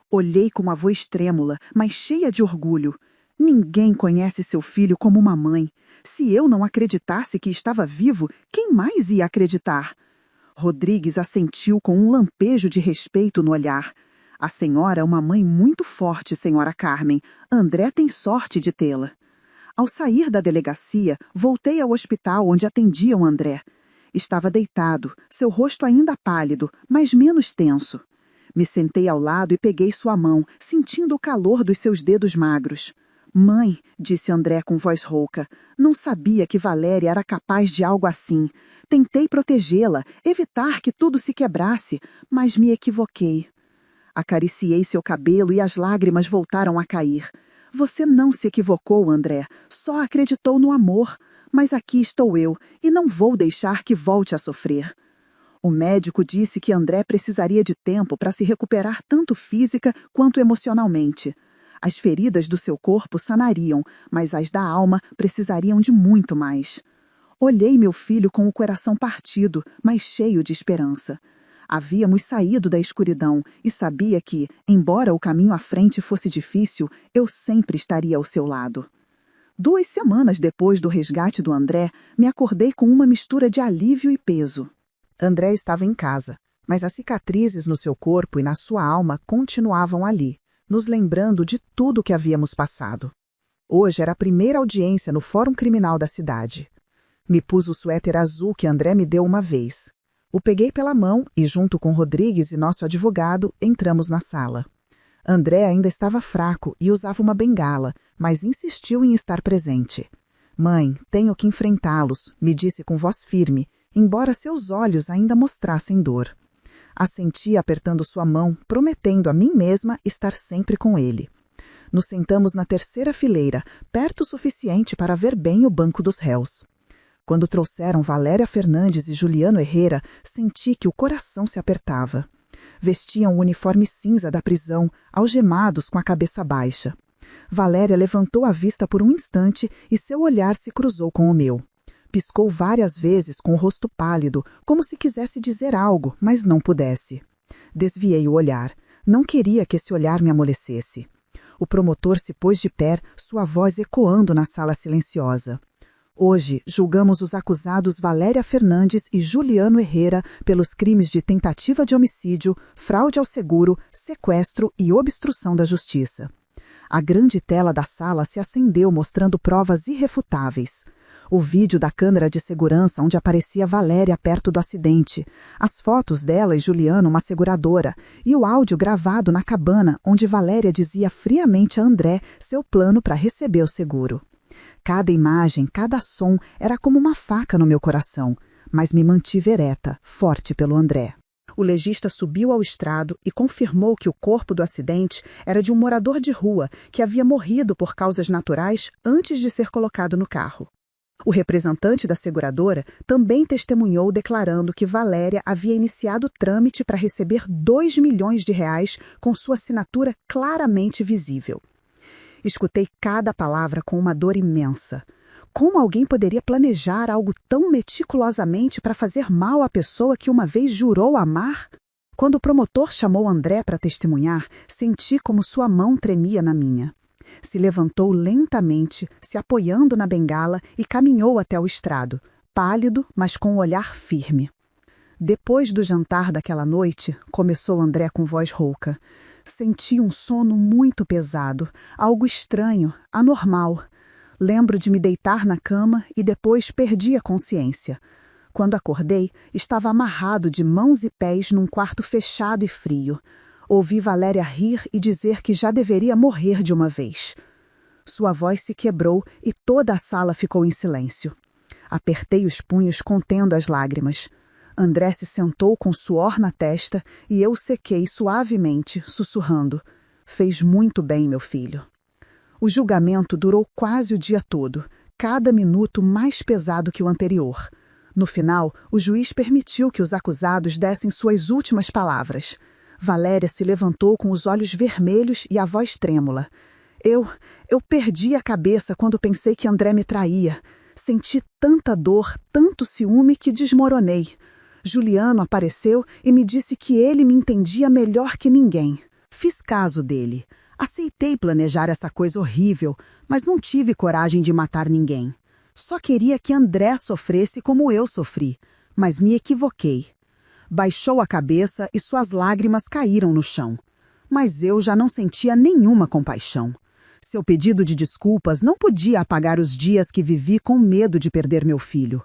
Olhei com uma voz trêmula, mas cheia de orgulho. Ninguém conhece seu filho como uma mãe. Se eu não acreditasse que estava vivo, quem mais ia acreditar? Rodrigues assentiu com um lampejo de respeito no olhar. A senhora é uma mãe muito forte, senhora Carmen. André tem sorte de tê-la. Ao sair da delegacia, voltei ao hospital onde atendiam André. Estava deitado, seu rosto ainda pálido, mas menos tenso. Me sentei ao lado e peguei sua mão, sentindo o calor dos seus dedos magros. Mãe, disse André com voz rouca, não sabia que Valéria era capaz de algo assim. Tentei protegê-la, evitar que tudo se quebrasse, mas me equivoquei. Acariciei seu cabelo e as lágrimas voltaram a cair. Você não se equivocou, André, só acreditou no amor. Mas aqui estou eu, e não vou deixar que volte a sofrer. O médico disse que André precisaria de tempo para se recuperar tanto física quanto emocionalmente. As feridas do seu corpo sanariam, mas as da alma precisariam de muito mais. Olhei meu filho com o coração partido, mas cheio de esperança. Havíamos saído da escuridão e sabia que, embora o caminho à frente fosse difícil, eu sempre estaria ao seu lado. 2 semanas depois do resgate do André, me acordei com uma mistura de alívio e peso. André estava em casa, mas as cicatrizes no seu corpo e na sua alma continuavam ali, nos lembrando de tudo que havíamos passado. Hoje era a primeira audiência no Fórum Criminal da cidade. Me pus o suéter azul que André me deu uma vez. O peguei pela mão e, junto com Rodrigues e nosso advogado, entramos na sala. André ainda estava fraco e usava uma bengala, mas insistiu em estar presente. Mãe, tenho que enfrentá-los, me disse com voz firme, embora seus olhos ainda mostrassem dor. Assenti apertando sua mão, prometendo a mim mesma estar sempre com ele. Nos sentamos na terceira fileira, perto o suficiente para ver bem o banco dos réus. Quando trouxeram Valéria Fernandes e Juliano Herrera, senti que o coração se apertava. Vestiam o uniforme cinza da prisão, algemados com a cabeça baixa. Valéria levantou a vista por um instante e seu olhar se cruzou com o meu. Piscou várias vezes com o rosto pálido, como se quisesse dizer algo, mas não pudesse. Desviei o olhar. Não queria que esse olhar me amolecesse. O promotor se pôs de pé, sua voz ecoando na sala silenciosa. Hoje, julgamos os acusados Valéria Fernandes e Juliano Herrera pelos crimes de tentativa de homicídio, fraude ao seguro, sequestro e obstrução da justiça. A grande tela da sala se acendeu mostrando provas irrefutáveis. O vídeo da câmera de segurança onde aparecia Valéria perto do acidente, as fotos dela e Juliano, uma seguradora, e o áudio gravado na cabana onde Valéria dizia friamente a André seu plano para receber o seguro. Cada imagem, cada som era como uma faca no meu coração, mas me mantive ereta, forte pelo André. O legista subiu ao estrado e confirmou que o corpo do acidente era de um morador de rua que havia morrido por causas naturais antes de ser colocado no carro. O representante da seguradora também testemunhou declarando que Valéria havia iniciado o trâmite para receber R$2 milhões com sua assinatura claramente visível. Escutei cada palavra com uma dor imensa. Como alguém poderia planejar algo tão meticulosamente para fazer mal à pessoa que uma vez jurou amar? Quando o promotor chamou André para testemunhar, senti como sua mão tremia na minha. Se levantou lentamente, se apoiando na bengala e caminhou até o estrado, pálido, mas com um olhar firme. Depois do jantar daquela noite, começou André com voz rouca. Senti um sono muito pesado, algo estranho, anormal. Lembro de me deitar na cama e depois perdi a consciência. Quando acordei, estava amarrado de mãos e pés num quarto fechado e frio. Ouvi Valéria rir e dizer que já deveria morrer de uma vez. Sua voz se quebrou e toda a sala ficou em silêncio. Apertei os punhos contendo as lágrimas. André se sentou com suor na testa e eu sequei suavemente, sussurrando. Fez muito bem, meu filho. O julgamento durou quase o dia todo, cada minuto mais pesado que o anterior. No final, o juiz permitiu que os acusados dessem suas últimas palavras. Valéria se levantou com os olhos vermelhos e a voz trêmula. Eu perdi a cabeça quando pensei que André me traía. Senti tanta dor, tanto ciúme que desmoronei. Juliano apareceu e me disse que ele me entendia melhor que ninguém. Fiz caso dele. Aceitei planejar essa coisa horrível, mas não tive coragem de matar ninguém. Só queria que André sofresse como eu sofri, mas me equivoquei. Baixou a cabeça e suas lágrimas caíram no chão. Mas eu já não sentia nenhuma compaixão. Seu pedido de desculpas não podia apagar os dias que vivi com medo de perder meu filho.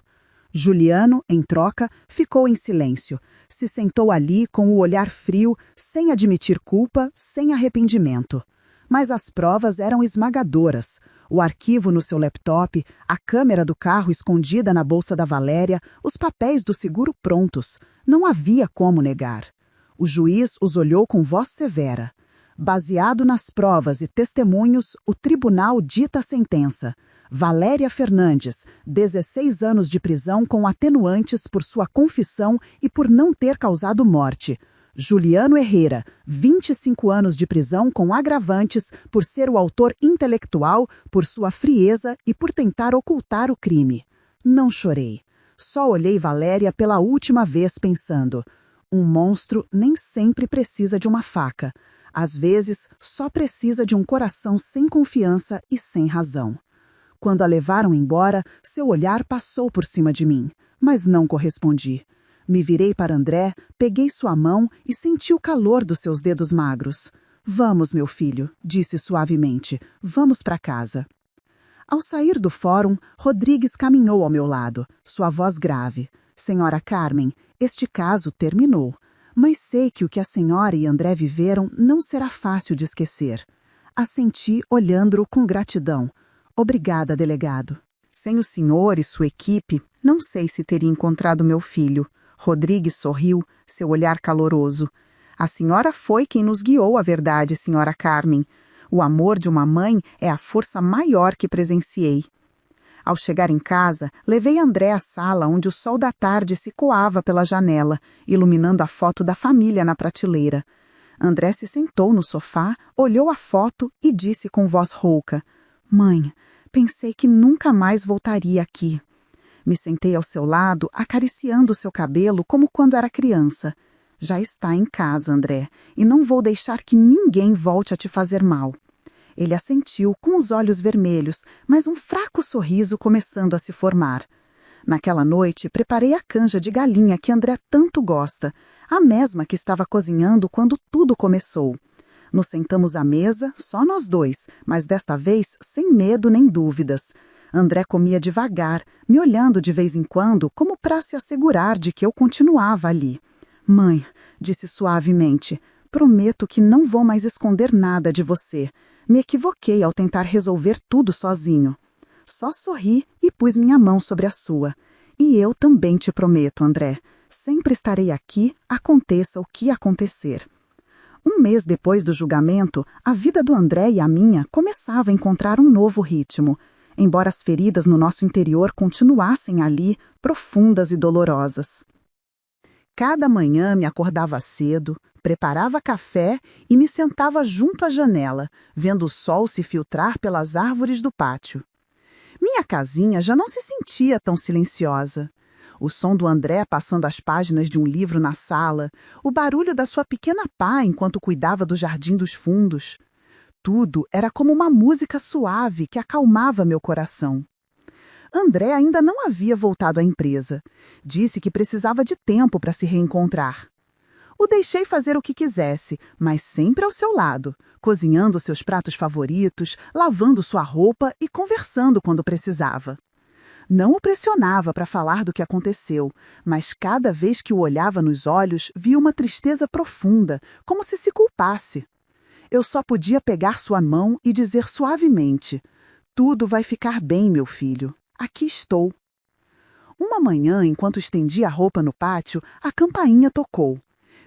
Juliano, em troca, ficou em silêncio. Se sentou ali com o olhar frio, sem admitir culpa, sem arrependimento. Mas as provas eram esmagadoras. O arquivo no seu laptop, a câmera do carro escondida na bolsa da Valéria, os papéis do seguro prontos. Não havia como negar. O juiz os olhou com voz severa. Baseado nas provas e testemunhos, o tribunal dita a sentença. Valéria Fernandes, 16 anos de prisão com atenuantes por sua confissão e por não ter causado morte. Juliano Herrera, 25 anos de prisão com agravantes por ser o autor intelectual, por sua frieza e por tentar ocultar o crime. Não chorei. Só olhei Valéria pela última vez pensando: um monstro nem sempre precisa de uma faca. Às vezes, só precisa de um coração sem confiança e sem razão. Quando a levaram embora, seu olhar passou por cima de mim, mas não correspondi. Me virei para André, peguei sua mão e senti o calor dos seus dedos magros. Vamos, meu filho, disse suavemente, vamos para casa. Ao sair do fórum, Rodrigues caminhou ao meu lado, sua voz grave. Senhora Carmen, este caso terminou. Mas sei que o que a senhora e André viveram não será fácil de esquecer. Assenti olhando-o com gratidão. Obrigada, delegado. Sem o senhor e sua equipe, não sei se teria encontrado meu filho. Rodrigues sorriu, seu olhar caloroso. A senhora foi quem nos guiou à verdade, senhora Carmen. O amor de uma mãe é a força maior que presenciei. Ao chegar em casa, levei André à sala onde o sol da tarde se coava pela janela, iluminando a foto da família na prateleira. André se sentou no sofá, olhou a foto e disse com voz rouca: Mãe, pensei que nunca mais voltaria aqui. Me sentei ao seu lado, acariciando seu cabelo como quando era criança. Já está em casa, André, e não vou deixar que ninguém volte a te fazer mal. Ele assentiu com os olhos vermelhos, mas um fraco sorriso começando a se formar. Naquela noite, preparei a canja de galinha que André tanto gosta, a mesma que estava cozinhando quando tudo começou. Nos sentamos à mesa, só nós dois, mas desta vez sem medo nem dúvidas. André comia devagar, me olhando de vez em quando como para se assegurar de que eu continuava ali. Mãe, disse suavemente, prometo que não vou mais esconder nada de você. Me equivoquei ao tentar resolver tudo sozinho. Só sorri e pus minha mão sobre a sua. E eu também te prometo, André, sempre estarei aqui, aconteça o que acontecer. Um mês depois do julgamento, a vida do André e a minha começava a encontrar um novo ritmo, embora as feridas no nosso interior continuassem ali, profundas e dolorosas. Cada manhã me acordava cedo, preparava café e me sentava junto à janela, vendo o sol se filtrar pelas árvores do pátio. Minha casinha já não se sentia tão silenciosa. O som do André passando as páginas de um livro na sala, o barulho da sua pequena pá enquanto cuidava do jardim dos fundos. Tudo era como uma música suave que acalmava meu coração. André ainda não havia voltado à empresa. Disse que precisava de tempo para se reencontrar. O deixei fazer o que quisesse, mas sempre ao seu lado, cozinhando seus pratos favoritos, lavando sua roupa e conversando quando precisava. Não o pressionava para falar do que aconteceu, mas cada vez que o olhava nos olhos, via uma tristeza profunda, como se culpasse. Eu só podia pegar sua mão e dizer suavemente: tudo vai ficar bem, meu filho. Aqui estou. Uma manhã, enquanto estendia a roupa no pátio, a campainha tocou.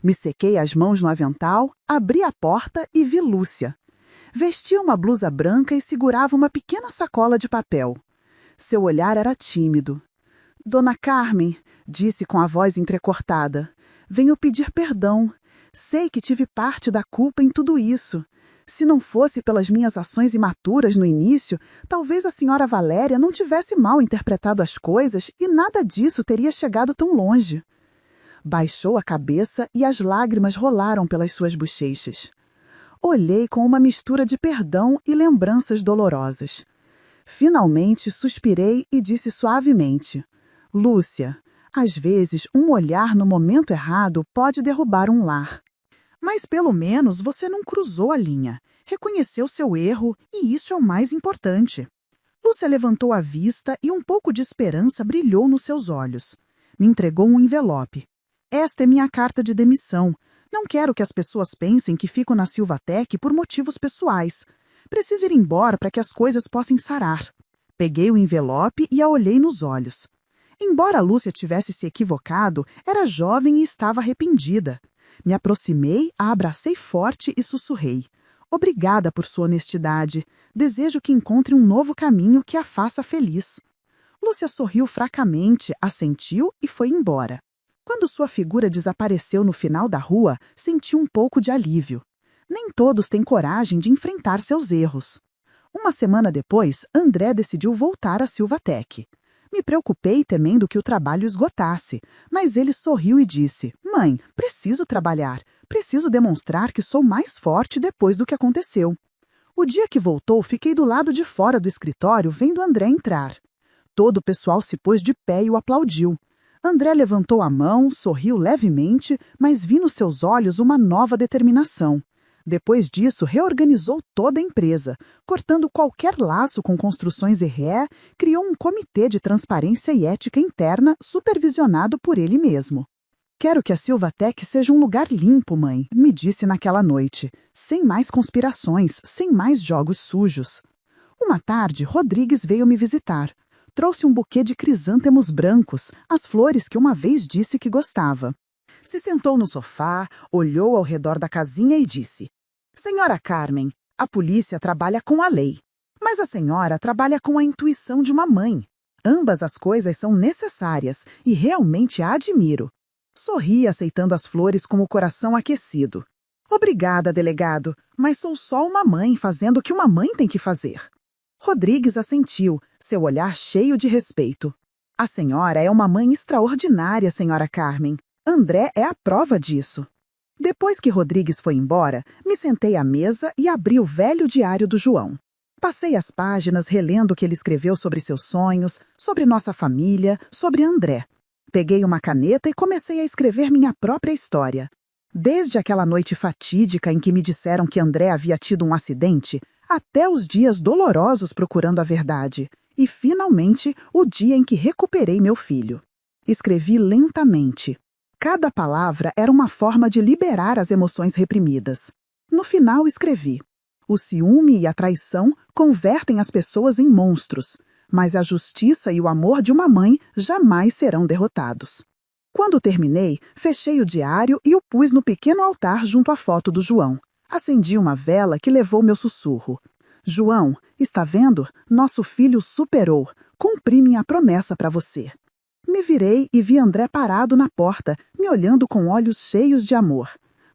Me sequei as mãos no avental, abri a porta e vi Lúcia. Vestia uma blusa branca e segurava uma pequena sacola de papel. Seu olhar era tímido. Dona Carmen, disse com a voz entrecortada, venho pedir perdão. Sei que tive parte da culpa em tudo isso. Se não fosse pelas minhas ações imaturas no início, talvez a senhora Valéria não tivesse mal interpretado as coisas e nada disso teria chegado tão longe. Baixou a cabeça e as lágrimas rolaram pelas suas bochechas. Olhei com uma mistura de perdão e lembranças dolorosas. Finalmente suspirei e disse suavemente: Lúcia, às vezes um olhar no momento errado pode derrubar um lar. Mas pelo menos você não cruzou a linha, reconheceu seu erro e isso é o mais importante. Lúcia levantou a vista e um pouco de esperança brilhou nos seus olhos. Me entregou um envelope. Esta é minha carta de demissão. Não quero que as pessoas pensem que fico na Silvatec por motivos pessoais. Preciso ir embora para que as coisas possam sarar. Peguei o envelope e a olhei nos olhos. Embora Lúcia tivesse se equivocado, era jovem e estava arrependida. Me aproximei, a abracei forte e sussurrei. Obrigada por sua honestidade. Desejo que encontre um novo caminho que a faça feliz. Lúcia sorriu fracamente, assentiu e foi embora. Quando sua figura desapareceu no final da rua, senti um pouco de alívio. Nem todos têm coragem de enfrentar seus erros. Uma semana depois, André decidiu voltar à Silvatec. Me preocupei temendo que o trabalho esgotasse, mas ele sorriu e disse: Mãe, preciso trabalhar. Preciso demonstrar que sou mais forte depois do que aconteceu. O dia que voltou, fiquei do lado de fora do escritório vendo André entrar. Todo o pessoal se pôs de pé e o aplaudiu. André levantou a mão, sorriu levemente, mas vi nos seus olhos uma nova determinação. Depois disso, reorganizou toda a empresa, cortando qualquer laço com construções e ré, criou um comitê de transparência e ética interna supervisionado por ele mesmo. Quero que a Silvatec seja um lugar limpo, mãe, me disse naquela noite, sem mais conspirações, sem mais jogos sujos. Uma tarde, Rodrigues veio me visitar. Trouxe um buquê de crisântemos brancos, as flores que uma vez disse que gostava. Se sentou no sofá, olhou ao redor da casinha e disse: Senhora Carmen, a polícia trabalha com a lei, mas a senhora trabalha com a intuição de uma mãe. Ambas as coisas são necessárias e realmente a admiro. Sorri aceitando as flores com o coração aquecido. Obrigada, delegado, mas sou só uma mãe fazendo o que uma mãe tem que fazer. Rodrigues assentiu, seu olhar cheio de respeito. A senhora é uma mãe extraordinária, senhora Carmen. André é a prova disso. Depois que Rodrigues foi embora, me sentei à mesa e abri o velho diário do João. Passei as páginas relendo o que ele escreveu sobre seus sonhos, sobre nossa família, sobre André. Peguei uma caneta e comecei a escrever minha própria história. Desde aquela noite fatídica em que me disseram que André havia tido um acidente, até os dias dolorosos procurando a verdade, e, finalmente, o dia em que recuperei meu filho. Escrevi lentamente. Cada palavra era uma forma de liberar as emoções reprimidas. No final, escrevi: o ciúme e a traição convertem as pessoas em monstros, mas a justiça e o amor de uma mãe jamais serão derrotados. Quando terminei, fechei o diário e o pus no pequeno altar junto à foto do João. Acendi uma vela que levou meu sussurro. João, está vendo? Nosso filho superou. Cumpri minha promessa para você. Me virei e vi André parado na porta, me olhando com olhos cheios de amor.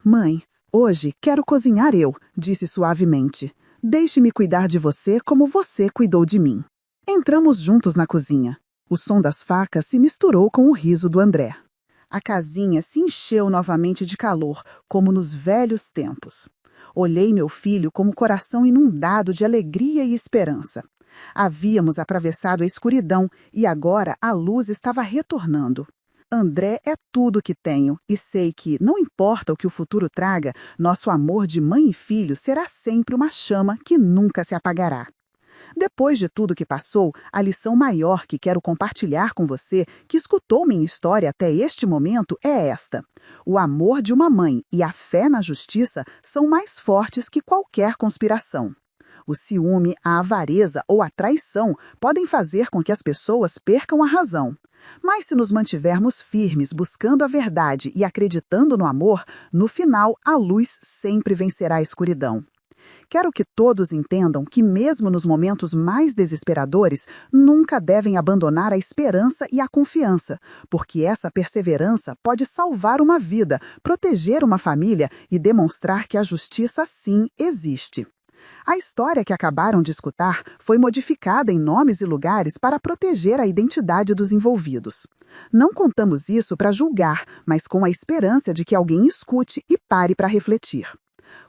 Mãe, hoje quero cozinhar eu, disse suavemente. Deixe-me cuidar de você como você cuidou de mim. Entramos juntos na cozinha. O som das facas se misturou com o riso do André. A casinha se encheu novamente de calor, como nos velhos tempos. Olhei meu filho com o coração inundado de alegria e esperança. Havíamos atravessado a escuridão e agora a luz estava retornando. André é tudo que tenho e sei que, não importa o que o futuro traga, nosso amor de mãe e filho será sempre uma chama que nunca se apagará. Depois de tudo que passou, a lição maior que quero compartilhar com você, que escutou minha história até este momento, é esta. O amor de uma mãe e a fé na justiça são mais fortes que qualquer conspiração. O ciúme, a avareza ou a traição podem fazer com que as pessoas percam a razão. Mas se nos mantivermos firmes buscando a verdade e acreditando no amor, no final a luz sempre vencerá a escuridão. Quero que todos entendam que, mesmo nos momentos mais desesperadores, nunca devem abandonar a esperança e a confiança, porque essa perseverança pode salvar uma vida, proteger uma família e demonstrar que a justiça sim existe. A história que acabaram de escutar foi modificada em nomes e lugares para proteger a identidade dos envolvidos. Não contamos isso para julgar, mas com a esperança de que alguém escute e pare para refletir.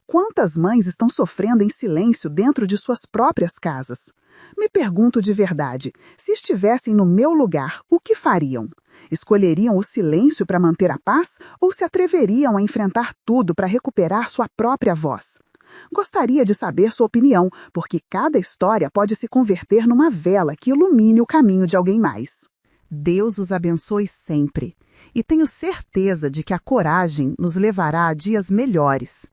Quantas mães estão sofrendo em silêncio dentro de suas próprias casas? Me pergunto de verdade, se estivessem no meu lugar, o que fariam? Escolheriam o silêncio para manter a paz ou se atreveriam a enfrentar tudo para recuperar sua própria voz? Gostaria de saber sua opinião, porque cada história pode se converter numa vela que ilumine o caminho de alguém mais. Deus os abençoe sempre. E tenho certeza de que a coragem nos levará a dias melhores.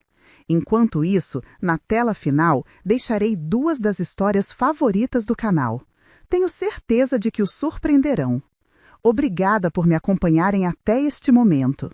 Enquanto isso, na tela final, deixarei 2 das histórias favoritas do canal. Tenho certeza de que os surpreenderão. Obrigada por me acompanharem até este momento.